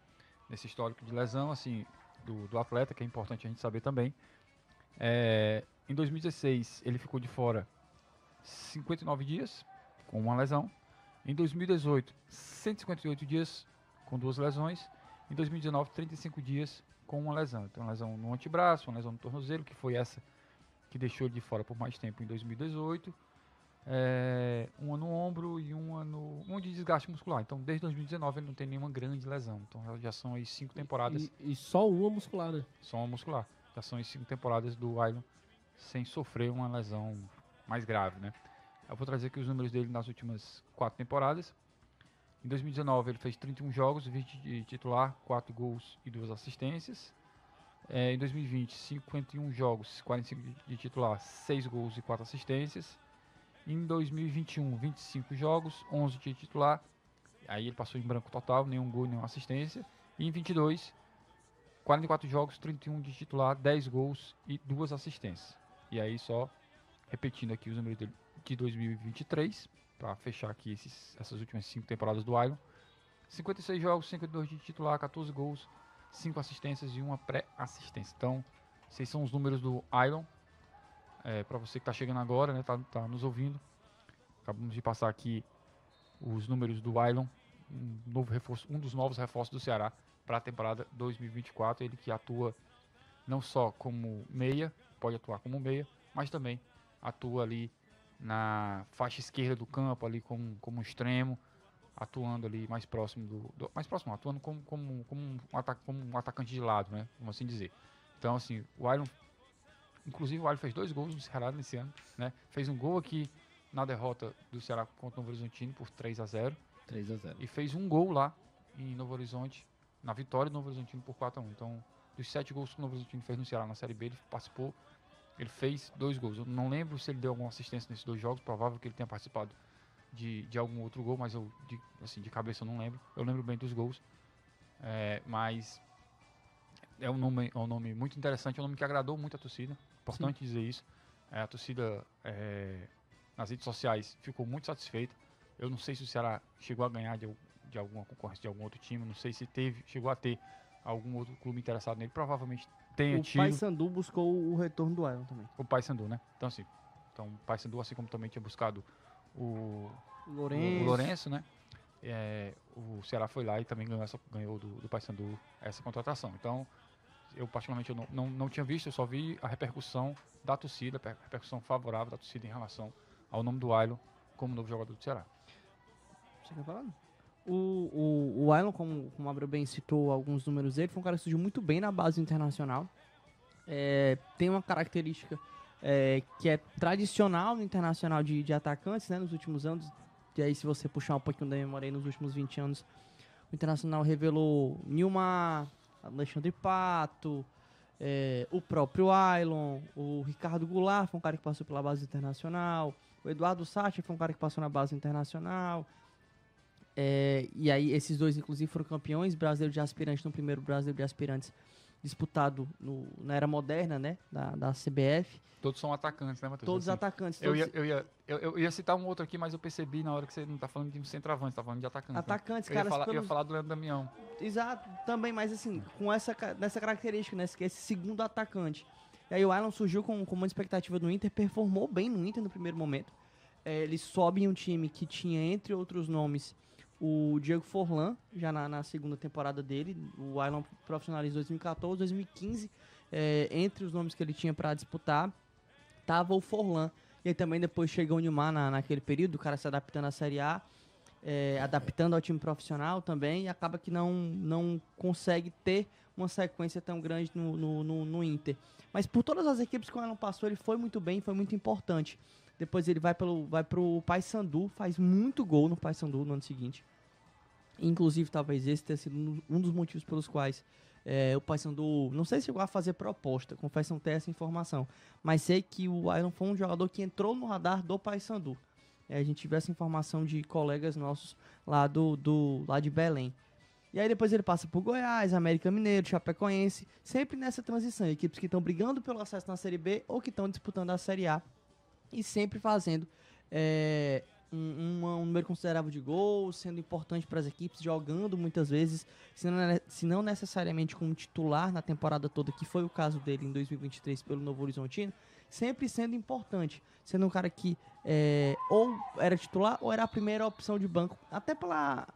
nesse histórico de lesão, assim, do atleta, que é importante a gente saber também. Em 2016, ele ficou de fora 59 dias, com uma lesão. Em 2018, 158 dias, com 2 lesões. Em 2019, 35 dias com uma lesão. Então, uma lesão no antebraço, uma lesão no tornozelo, que foi essa que deixou ele de fora por mais tempo em 2018. Uma no ombro e uma de desgaste muscular. Então, desde 2019, ele não tem nenhuma grande lesão. Então, já são aí 5 temporadas. E só uma muscular, né? Só uma muscular. Já são aí 5 temporadas do Ailon sem sofrer uma lesão mais grave, né? Eu vou trazer aqui os números dele nas últimas 4 temporadas. Em 2019 ele fez 31 jogos, 20 de titular, 4 gols e 2 assistências. Em 2020, 51 jogos, 45 de titular, 6 gols e 4 assistências. Em 2021, 25 jogos, 11 de titular. Aí ele passou em branco total, nenhum gol, nenhuma assistência. E em 22, 44 jogos, 31 de titular, 10 gols e 2 assistências. E aí só repetindo aqui os números dele de 2023, para fechar aqui essas últimas 5 temporadas do Aylon. 56 jogos, 52 de titular, 14 gols, 5 assistências e 1 pré-assistência. Então, esses são os números do Aylon. Para você que está chegando agora, né, tá nos ouvindo. Acabamos de passar aqui os números do Aylon, um dos novos reforços do Ceará para a temporada 2024. Ele que atua não só como meia, pode atuar como meia, mas também atua ali na faixa esquerda do campo, ali como extremo, atuando ali mais próximo atuando como um atacante de lado, né, vamos assim dizer. Então, assim, o Aylon, inclusive o Aylon fez 2 gols no Ceará nesse ano, né, fez um gol aqui na derrota do Ceará contra o Novo Horizontino por 3-0. 3-0. E fez um gol lá em Novo Horizonte, na vitória do Novo Horizontino por 4-1. Então, dos 7 gols que o Novo Horizontino fez no Ceará na Série B, ele participou, ele fez 2 gols. Eu não lembro se ele deu alguma assistência nesses 2 jogos, provável que ele tenha participado de algum outro gol, mas eu, de cabeça eu não lembro. Eu lembro bem dos gols, mas é um nome muito interessante, é um nome que agradou muito a torcida, importante dizer isso. A torcida nas redes sociais ficou muito satisfeita. Eu não sei se o Ceará chegou a ganhar de alguma concorrência de algum outro time, não sei se chegou a ter algum outro clube interessado nele, provavelmente tenha tido. O Paysandu buscou o retorno do Aylon também. O Paysandu, né? Então, assim, o Paysandu, assim como também tinha buscado o Lourenço, né? O Ceará foi lá e também ganhou do Paysandu essa contratação. Então, eu particularmente não tinha visto, eu só vi a repercussão da torcida, a repercussão favorável da torcida em relação ao nome do Aylon como novo jogador do Ceará. Você quer falar? O Aylon, como o Abreu bem citou alguns números dele, foi um cara que surgiu muito bem na base internacional. Tem uma característica que é tradicional no internacional de atacantes, né, nos últimos anos. E aí, se você puxar um pouquinho da memória aí, nos últimos 20 anos, o Internacional revelou Nilmar, Alexandre Pato, o próprio Aylon, o Ricardo Goulart foi um cara que passou pela base internacional, o Eduardo Sacha foi um cara que passou na base internacional. E aí, esses 2, inclusive, foram campeões brasileiros de aspirantes no primeiro brasileiro de aspirantes disputado na era moderna, né, da CBF. Todos são atacantes, né, Matheus? Todos atacantes. Eu ia citar um outro aqui, mas eu percebi na hora que você não tá falando de um centroavante, tá falando de atacante. Atacantes, né? Eu ia falar do Leandro Damião. Exato, também, mas assim, com nessa característica, né, esse segundo atacante. E aí o Aylon surgiu com uma expectativa do Inter, performou bem no Inter no primeiro momento. Ele sobe em um time que tinha, entre outros nomes, o Diego Forlan, já na segunda temporada dele. O Aylon profissionalizou em 2014, 2015. Entre os nomes que ele tinha para disputar, tava o Forlan. E aí também depois chegou o Nilmar naquele período, o cara se adaptando à Série A, adaptando ao time profissional também, e acaba que não consegue ter uma sequência tão grande no Inter. Mas por todas as equipes que o Aylon passou, ele foi muito bem, foi muito importante. Depois ele vai pro Paysandu, faz muito gol no Paysandu no ano seguinte. Inclusive, talvez esse tenha sido um dos motivos pelos quais o Paysandu, não sei se chegou a fazer proposta, confesso não ter essa informação, mas sei que o Aylon foi um jogador que entrou no radar do Paysandu. A gente tiveu essa informação de colegas nossos lá lá de Belém. E aí depois ele passa por Goiás, América Mineiro, Chapecoense, sempre nessa transição, equipes que estão brigando pelo acesso na Série B ou que estão disputando a Série A. E sempre fazendo um número considerável de gols, sendo importante para as equipes, jogando muitas vezes, se não necessariamente como titular na temporada toda, que foi o caso dele em 2023 pelo Novo Horizontino, sempre sendo importante, sendo um cara que ou era titular ou era a primeira opção de banco, até pela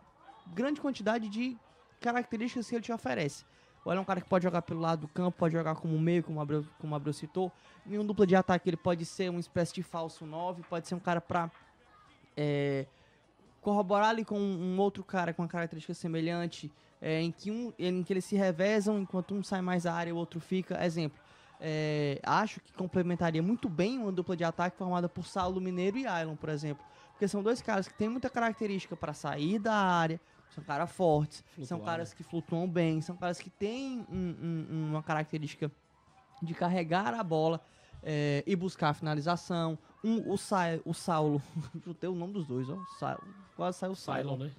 grande quantidade de características que ele te oferece. Ou ele é um cara que pode jogar pelo lado do campo, pode jogar como meio, como o Abreu citou. Em um dupla de ataque ele pode ser uma espécie de falso 9, pode ser um cara para corroborar ali com um outro cara com uma característica semelhante, em que eles se revezam, enquanto um sai mais da área e o outro fica. Exemplo, acho que complementaria muito bem uma dupla de ataque formada por Saulo Mineiro e Ailon, por exemplo. Porque são dois caras que têm muita característica para sair da área, são caras fortes, são caras que flutuam bem, são caras que têm uma característica de carregar a bola e buscar a finalização. O Saulo, chutei o nome dos dois, ó, quase saiu o Saulo, né?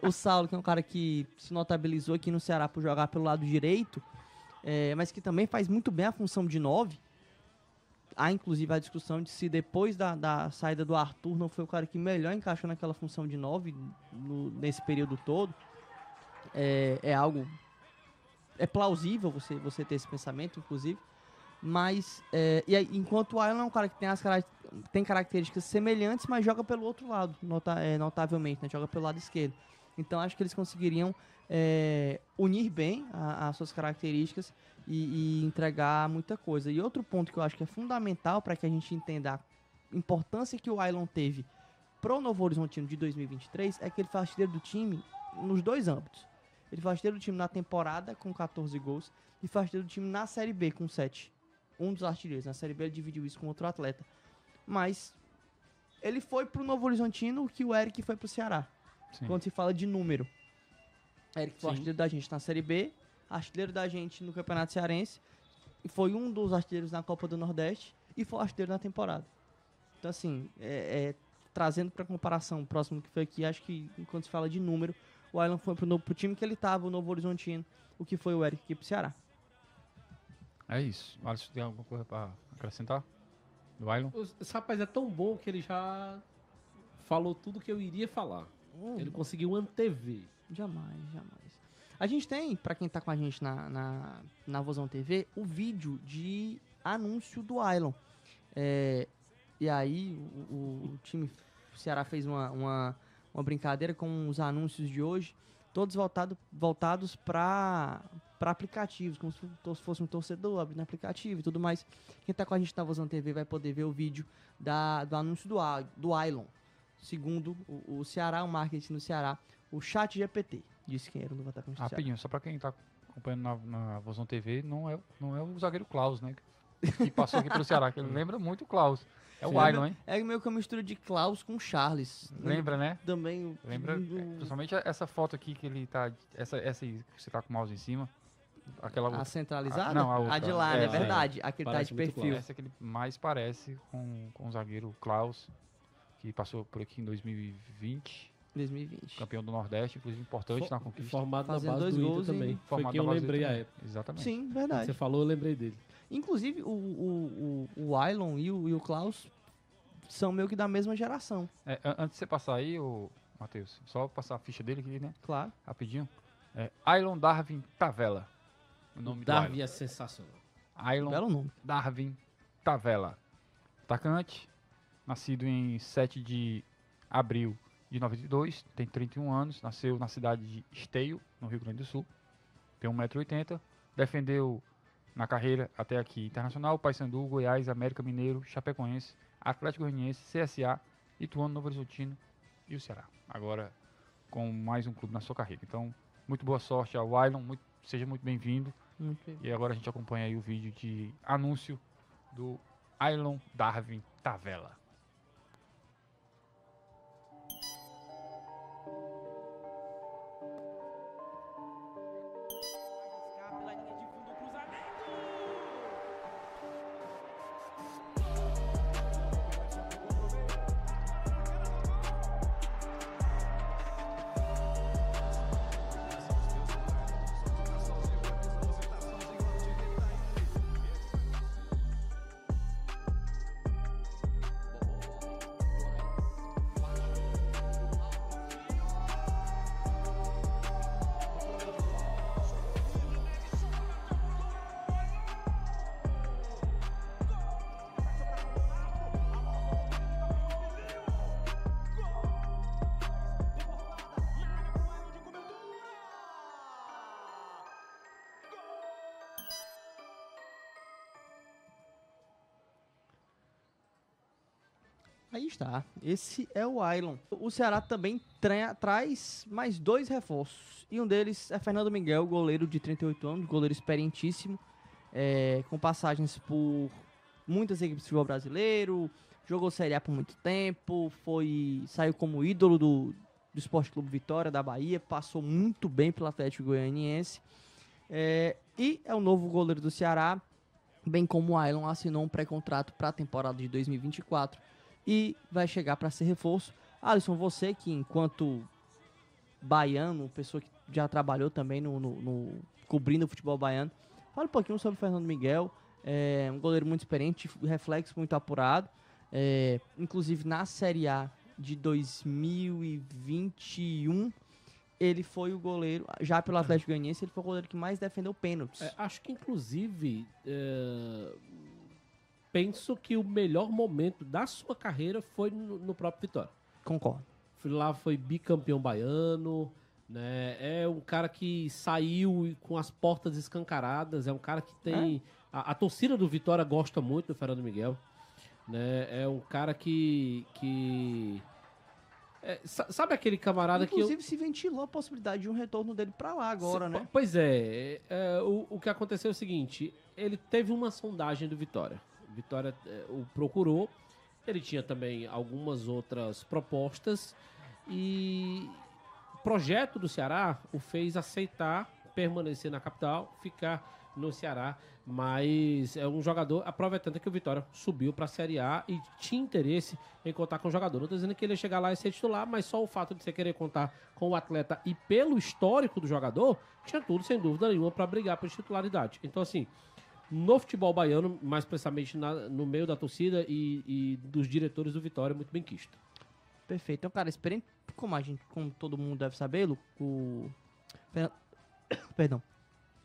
O Saulo, que é um cara que se notabilizou aqui no Ceará por jogar pelo lado direito, mas que também faz muito bem a função de 9. Há, inclusive, a discussão de se depois da saída do Arthur não foi o cara que melhor encaixou naquela função de 9 nesse período todo. É plausível você ter esse pensamento, inclusive. Mas, enquanto o Ailon é um cara que tem características semelhantes, mas joga pelo outro lado, notavelmente, né? Joga pelo lado esquerdo. Então, acho que eles conseguiriam unir bem as suas características e entregar muita coisa. E outro ponto que eu acho que é fundamental para que a gente entenda a importância que o Ailon teve pro Novo Horizontino de 2023 é que ele foi artilheiro do time nos dois âmbitos. Ele foi artilheiro do time na temporada com 14 gols e foi artilheiro do time na Série B com 7. Um dos artilheiros. Na Série B ele dividiu isso com outro atleta. Mas ele foi pro Novo Horizontino o que o Eric foi pro Ceará. Sim. Quando se fala de número. Eric foi artilheiro da gente na Série B, artilheiro da gente no Campeonato Cearense, e foi um dos artilheiros na Copa do Nordeste e foi artilheiro na temporada. Então, assim, trazendo para comparação o próximo que foi aqui, acho que quando se fala de número, o Ailon foi pro time que ele tava, o Novo Horizontino, o que foi o Eric aqui pro Ceará. É isso. Alisson, tem alguma coisa para acrescentar do Ailon? Esse rapaz é tão bom que ele já falou tudo que eu iria falar. Ele conseguiu antever. Jamais. A gente tem, pra quem tá com a gente na Vozão TV, o vídeo de anúncio do Ailon. E aí, o time o Ceará fez uma brincadeira com os anúncios de hoje, todos voltados para aplicativos, como se fosse um torcedor abrindo aplicativo e tudo mais. Quem tá com a gente na Vozão TV vai poder ver o vídeo do anúncio do Ailon. Segundo o Ceará, o marketing no Ceará, o ChatGPT disse quem era o novo atacante do Ceará. Rapidinho, só pra quem tá acompanhando na Vozão TV, não é o zagueiro Klaus, né? Que passou aqui pelo Ceará, que ele lembra muito o Klaus. É o Ailon, hein? É meio que uma mistura de Klaus com Charles. Lembra, né? Também. Lembra, principalmente essa foto aqui que ele tá. Essa que você tá com o mouse em cima. Aquela outra. A centralizada? Não, a outra. A de lá, é verdade. Aquele tá de perfil. Claro. Essa que ele mais parece com o zagueiro Klaus, que passou por aqui em 2020. Campeão do Nordeste, inclusive importante na conquista. Formado na base do Inter também. Foi quem eu lembrei à época. Exatamente. Sim, verdade. Você falou, eu lembrei dele. Inclusive, o Ailon e o Klaus são meio que da mesma geração. Antes de você passar aí, Matheus, só passar a ficha dele aqui, né? Claro. Rapidinho. Ailon Darwin Tavella. O nome Darwin do Ailon. É sensacional. Ailon Belo nome. Darwin Tavella. Atacante, nascido em 7 de abril de 92, tem 31 anos, nasceu na cidade de Esteio, no Rio Grande do Sul, tem 1,80 m, defendeu na carreira até aqui Internacional, Paysandu, Goiás, América Mineiro, Chapecoense, Atlético Goianiense, CSA, Ituano, Novo Horizontino e o Ceará. Agora com mais um clube na sua carreira. Então, muito boa sorte ao Ailon, seja muito bem-vindo. E agora a gente acompanha aí o vídeo de anúncio do Ailon Darwin Tavella. Aí está. Esse é o Ailon. O Ceará também traz mais 2 reforços. E um deles é Fernando Miguel, goleiro de 38 anos, goleiro experientíssimo. com passagens por muitas equipes de futebol brasileiro, jogou Série A por muito tempo, saiu como ídolo do Sport Clube Vitória da Bahia, passou muito bem pelo Atlético Goianiense, e é o novo goleiro do Ceará, bem como o Ailon assinou um pré-contrato para a temporada de 2024 e vai chegar para ser reforço. Alisson, você que enquanto baiano, pessoa que já trabalhou também cobrindo o futebol baiano, fala um pouquinho sobre o Fernando Miguel, um goleiro muito experiente, reflexo muito apurado, inclusive na Série A de 2021, ele foi o goleiro, já pelo Atlético Goianiense, ele foi o goleiro que mais defendeu pênaltis. Acho que, inclusive, penso que o melhor momento da sua carreira foi no próprio Vitória. Concordo. Lá foi bicampeão baiano, né? É um cara que saiu com as portas escancaradas, é um cara que tem... A torcida do Vitória gosta muito do Fernando Miguel, né? É um cara que sabe aquele camarada inclusive, se ventilou a possibilidade de um retorno dele pra lá agora, né? Pois o que aconteceu é o seguinte, ele teve uma sondagem do Vitória. O Vitória o procurou, ele tinha também algumas outras propostas e o projeto do Ceará o fez aceitar permanecer na capital, ficar no Ceará, mas é um jogador, aproveitando que o Vitória subiu para a Série A e tinha interesse em contar com o jogador. Não estou dizendo que ele ia chegar lá e ser titular, mas só o fato de você querer contar com o atleta e pelo histórico do jogador, tinha tudo, sem dúvida nenhuma, para brigar por titularidade. Então, assim, no futebol baiano, mais precisamente no meio da torcida e dos diretores do Vitória, muito bem quisto. Perfeito. Então, cara, experiente, como todo mundo deve saber, o Perdão.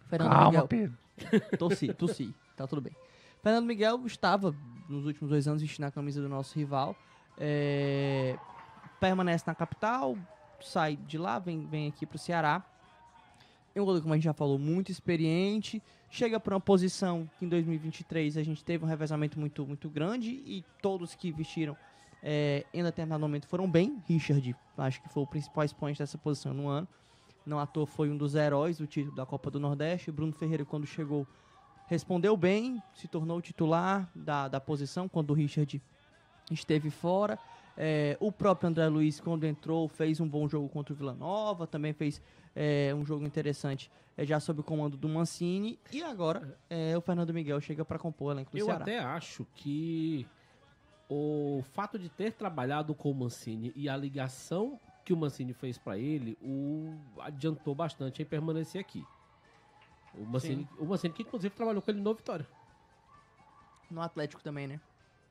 Fernando Calma, Miguel. Pedro. Tossi, tá tudo bem. Fernando Miguel estava, nos últimos 2 anos, vestindo a camisa do nosso rival. Permanece na capital, sai de lá, vem aqui pro Ceará. É um goleiro, como a gente já falou, muito experiente. Chega para uma posição que em 2023 a gente teve um revezamento muito, muito grande e todos que vestiram em determinado momento foram bem. Richard, acho que foi o principal expoente dessa posição no ano. Não à toa foi um dos heróis do título da Copa do Nordeste. Bruno Ferreira, quando chegou, respondeu bem, se tornou titular da posição quando o Richard esteve fora. O próprio André Luiz, quando entrou, fez um bom jogo contra o Vila Nova, também fez um jogo interessante já sob o comando do Mancini. E agora o Fernando Miguel chega para compor o elenco do Ceará. Eu até acho que o fato de ter trabalhado com o Mancini e a ligação que o Mancini fez para ele o adiantou bastante em permanecer aqui. O Mancini que inclusive trabalhou com ele no Vitória. No Atlético também, né?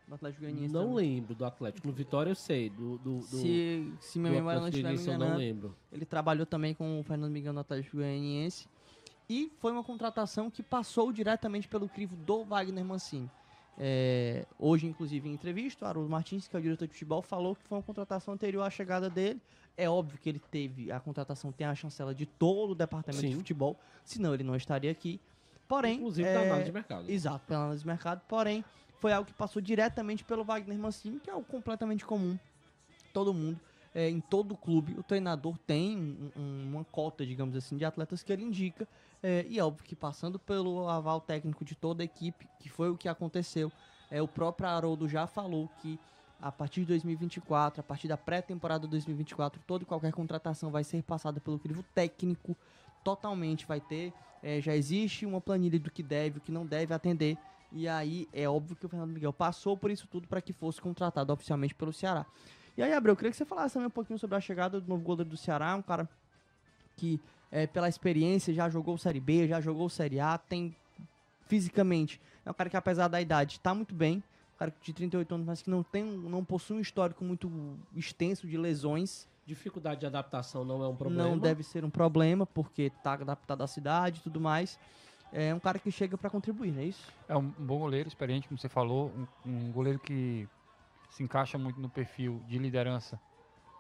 No Atlético Goianiense Não também. lembro do Atlético. No Vitória eu sei. Se minha memória não estiver me enganando, não lembro. Ele trabalhou também com o Fernando Miguel no Atlético Goianiense. E foi uma contratação que passou diretamente pelo crivo do Wagner Mancini. Hoje, inclusive, em entrevista, o Haroldo Martins, que é o diretor de futebol, falou que foi uma contratação anterior à chegada dele. É óbvio que a contratação tem a chancela de todo o departamento de futebol, senão ele não estaria aqui. Porém, inclusive da análise de mercado. Exato, pela análise de mercado. Porém, foi algo que passou diretamente pelo Wagner Mancini, que é algo completamente comum. Todo mundo, em todo clube, o treinador tem uma cota, digamos assim, de atletas que ele indica. E é óbvio que passando pelo aval técnico de toda a equipe, que foi o que aconteceu, o próprio Haroldo já falou que a partir de 2024, a partir da pré-temporada de 2024, toda e qualquer contratação vai ser passada pelo crivo técnico, totalmente vai ter, já existe uma planilha do que deve, o que não deve atender, e aí é óbvio que o Fernando Miguel passou por isso tudo para que fosse contratado oficialmente pelo Ceará. E aí, Abreu, eu queria que você falasse também um pouquinho sobre a chegada do novo goleiro do Ceará, um cara que, pela experiência, já jogou Série B, já jogou Série A, tem fisicamente, é um cara que apesar da idade está muito bem, um cara de 38 anos, mas que não possui um histórico muito extenso de lesões. Dificuldade de adaptação não é um problema. Não deve ser um problema, porque está adaptado à cidade e tudo mais. É um cara que chega para contribuir, não é isso? É um bom goleiro, experiente, como você falou, um goleiro que se encaixa muito no perfil de liderança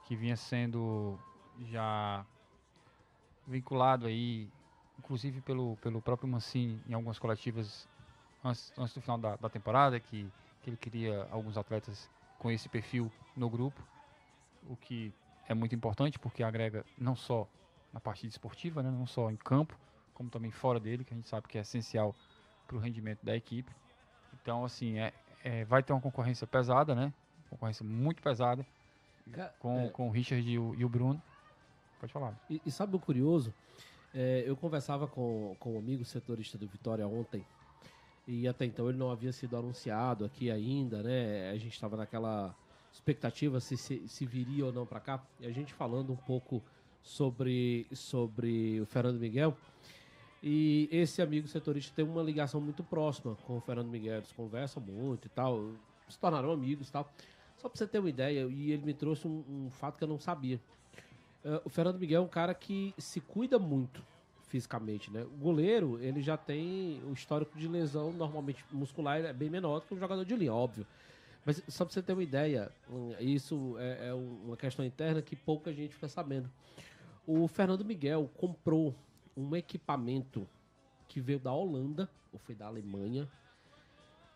que vinha sendo já vinculado aí, inclusive pelo próprio Mancini em algumas coletivas antes do final da temporada, que ele queria alguns atletas com esse perfil no grupo, o que é muito importante porque agrega não só na parte esportiva, né, não só em campo, como também fora dele, que a gente sabe que é essencial para o rendimento da equipe. Então, assim, vai ter uma concorrência pesada, né? Concorrência muito pesada com o Richard e o Bruno. Pode falar. E sabe o curioso? Eu conversava com um amigo setorista do Vitória ontem, e até então ele não havia sido anunciado aqui ainda, né? A gente estava naquela expectativa se viria ou não para cá, e a gente falando um pouco sobre o Fernando Miguel. E esse amigo setorista tem uma ligação muito próxima com o Fernando Miguel, eles conversam muito e tal, se tornaram amigos e tal. Só para você ter uma ideia, e ele me trouxe um fato que eu não sabia. O Fernando Miguel é um cara que se cuida muito fisicamente, né? O goleiro, ele já tem o histórico de lesão, normalmente muscular, é bem menor do que um jogador de linha, óbvio. Mas só para você ter uma ideia, isso é uma questão interna que pouca gente fica sabendo. O Fernando Miguel comprou um equipamento que veio da Holanda, ou foi da Alemanha,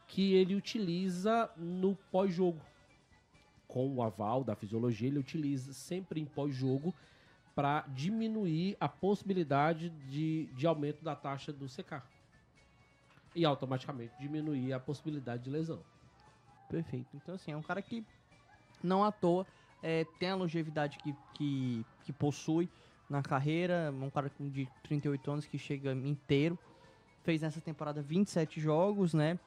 que ele utiliza no pós-jogo. Com o aval da fisiologia, ele utiliza sempre em pós-jogo para diminuir a possibilidade de aumento da taxa do CK. E automaticamente diminuir a possibilidade de lesão. Perfeito. Então, assim, é um cara que não à toa tem a longevidade que possui na carreira. Um cara de 38 anos que chega inteiro. Fez nessa temporada 27 jogos, né?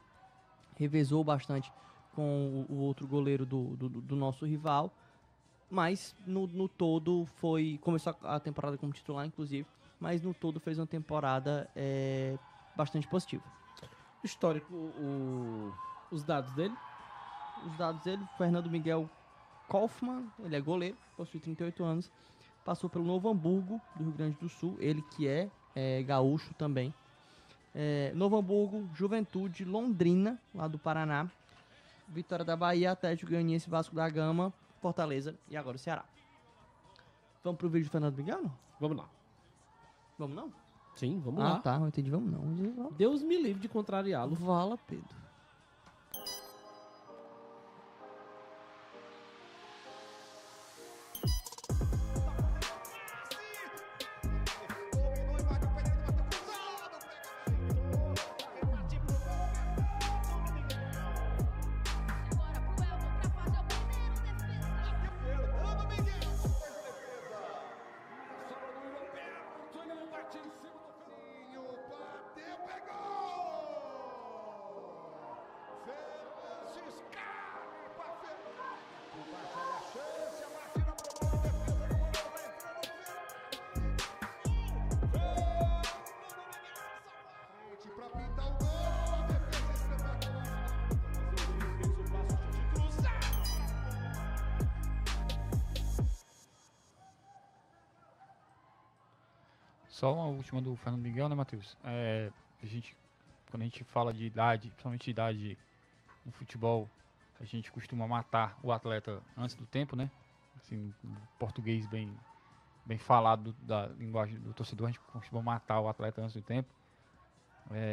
Revezou bastante com o outro goleiro do nosso rival, mas no todo começou a temporada como titular, inclusive, mas no todo fez uma temporada bastante positiva. Histórico, os dados dele? Os dados dele, Fernando Miguel Kaufmann, ele é goleiro, possui 38 anos, passou pelo Novo Hamburgo, do Rio Grande do Sul, ele que é gaúcho também. Novo Hamburgo, Juventude, Londrina, lá do Paraná, Vitória da Bahia, Atlético Goianiense, Vasco da Gama, Fortaleza e agora o Ceará. Vamos pro vídeo do Fernando Miguel, não? Vamos lá. Vamos não? Sim, vamos lá. Ah, tá, eu entendi, vamos não. Deus me livre de contrariá-lo. Vala, Pedro. Só uma última do Fernando Miguel, né, Matheus? Quando a gente fala de idade, principalmente de idade no futebol, a gente costuma matar o atleta antes do tempo, né? Assim, no português bem falado da linguagem do torcedor, a gente costuma matar o atleta antes do tempo,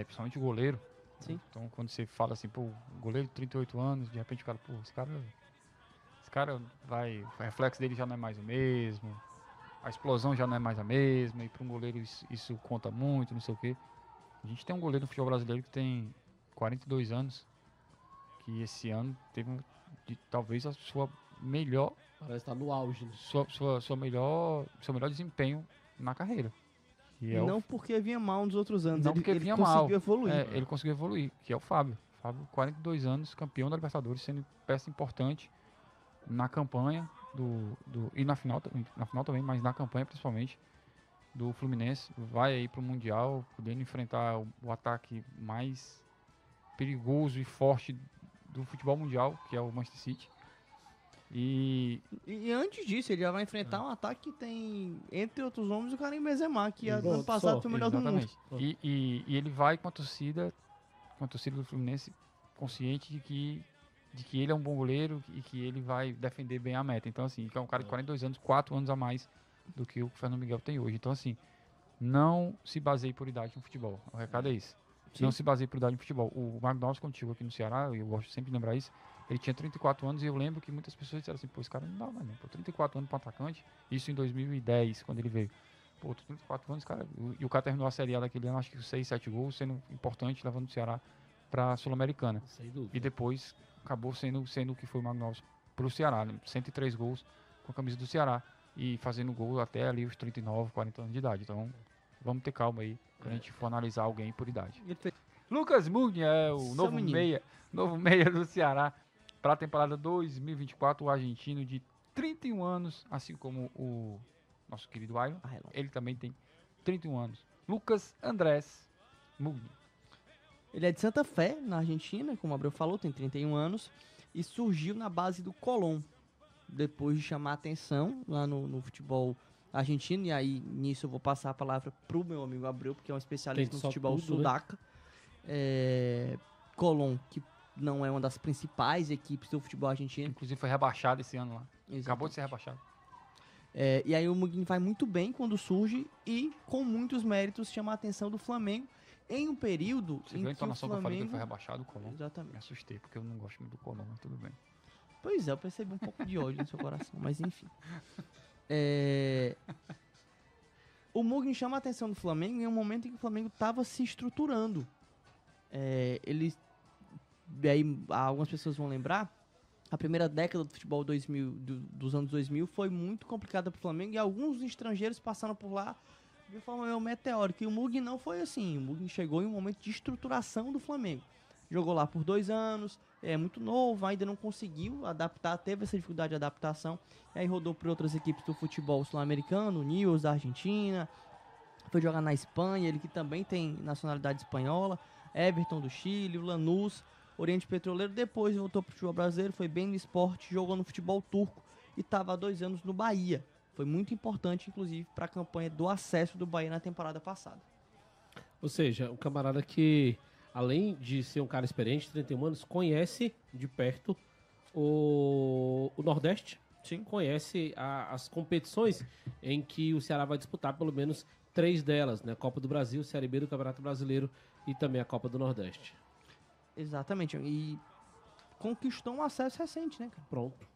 principalmente o goleiro. Sim. Então, quando você fala assim, pô, goleiro de 38 anos, de repente o cara, pô, esse cara vai, o reflexo dele já não é mais o mesmo, a explosão já não é mais a mesma, e para um goleiro isso conta muito, não sei o quê. A gente tem um goleiro no futebol brasileiro que tem 42 anos, que esse ano teve talvez a sua melhor... Parece estar no auge, né? Seu melhor desempenho na carreira. E não porque vinha mal nos outros anos, não porque ele vinha conseguiu mal. evoluir. Ele conseguiu evoluir, que é o Fábio. Fábio, 42 anos, campeão da Libertadores, sendo peça importante na campanha e na final também, mas na campanha principalmente do Fluminense. Vai aí pro Mundial, podendo enfrentar o ataque mais perigoso e forte do futebol mundial, que é o Manchester City. E antes disso, ele já vai enfrentar um ataque que tem, entre outros nomes, o Karim Benzema, que ano passado foi o melhor do mundo. E ele vai com a torcida do Fluminense consciente de que ele é um bom goleiro e que ele vai defender bem a meta. Então, assim, é um cara de 42 anos, 4 anos a mais do que o Fernando Miguel tem hoje. Então, assim, não se baseie por idade no futebol. O recado é esse. Sim. Não se baseie por idade no futebol. O Magnus, quando chegou aqui no Ceará, eu gosto sempre de lembrar isso, ele tinha 34 anos e eu lembro que muitas pessoas disseram assim, pô, esse cara não dá mais não. Pô, 34 anos para atacante, isso em 2010, quando ele veio. Pô, 34 anos, cara. E o cara terminou a Série A daquele ano, acho que 6, 7 gols, sendo importante, levando o Ceará pra Sul-Americana. Sem dúvida. E depois acabou sendo o que foi o Magno Alves pro Ceará, né? 103 gols com a camisa do Ceará. E fazendo gol até ali os 39, 40 anos de idade. Então, vamos ter calma aí, quando a gente for analisar alguém por idade. Lucas Mugni é o novo meia do Ceará para a temporada 2024, o argentino de 31 anos, assim como o nosso querido Ailon. Ele também tem 31 anos. Lucas Andrés Mugni. Ele é de Santa Fé, na Argentina, como o Abreu falou, tem 31 anos, e surgiu na base do Colón, depois de chamar a atenção lá no futebol argentino, e aí nisso eu vou passar a palavra pro meu amigo Abreu, porque é um especialista no futebol sudaca. Colón, que não é uma das principais equipes do futebol argentino. Inclusive foi rebaixado esse ano lá. Exatamente. Acabou de ser rebaixado. E aí o Mugni vai muito bem quando surge e com muitos méritos chama a atenção do Flamengo em um período Você em viu a que o entonação que eu falei que Flamengo... ele foi rebaixado, o Colón? Exatamente. Me assustei, porque eu não gosto muito do Colón, mas tudo bem. Pois é, eu percebi um pouco de ódio no seu coração, mas enfim. O Mugni chama a atenção do Flamengo em um momento em que o Flamengo estava se estruturando. Aí algumas pessoas vão lembrar, a primeira década do futebol dos anos 2000 foi muito complicada para o Flamengo e alguns estrangeiros passaram por lá de forma meio meteórica. E o Mugni não foi assim. O Mugni chegou em um momento de estruturação do Flamengo. Jogou lá por 2 anos, é muito novo, ainda não conseguiu adaptar, teve essa dificuldade de adaptação. Aí rodou por outras equipes do futebol sul-americano, o Newell's da Argentina, foi jogar na Espanha, ele que também tem nacionalidade espanhola, Everton do Chile, o Lanús, Oriente Petroleiro. Depois voltou para o futebol brasileiro, foi bem no esporte, jogou no futebol turco e estava há 2 anos no Bahia. Foi muito importante, inclusive, para a campanha do acesso do Bahia na temporada passada. Ou seja, um camarada que, além de ser um cara experiente, 31 anos, conhece de perto o Nordeste. Sim. Conhece as competições em que o Ceará vai disputar pelo menos 3 delas, né? Copa do Brasil, Série B do Campeonato Brasileiro e também a Copa do Nordeste. Exatamente. E conquistou um acesso recente, né, cara? Pronto.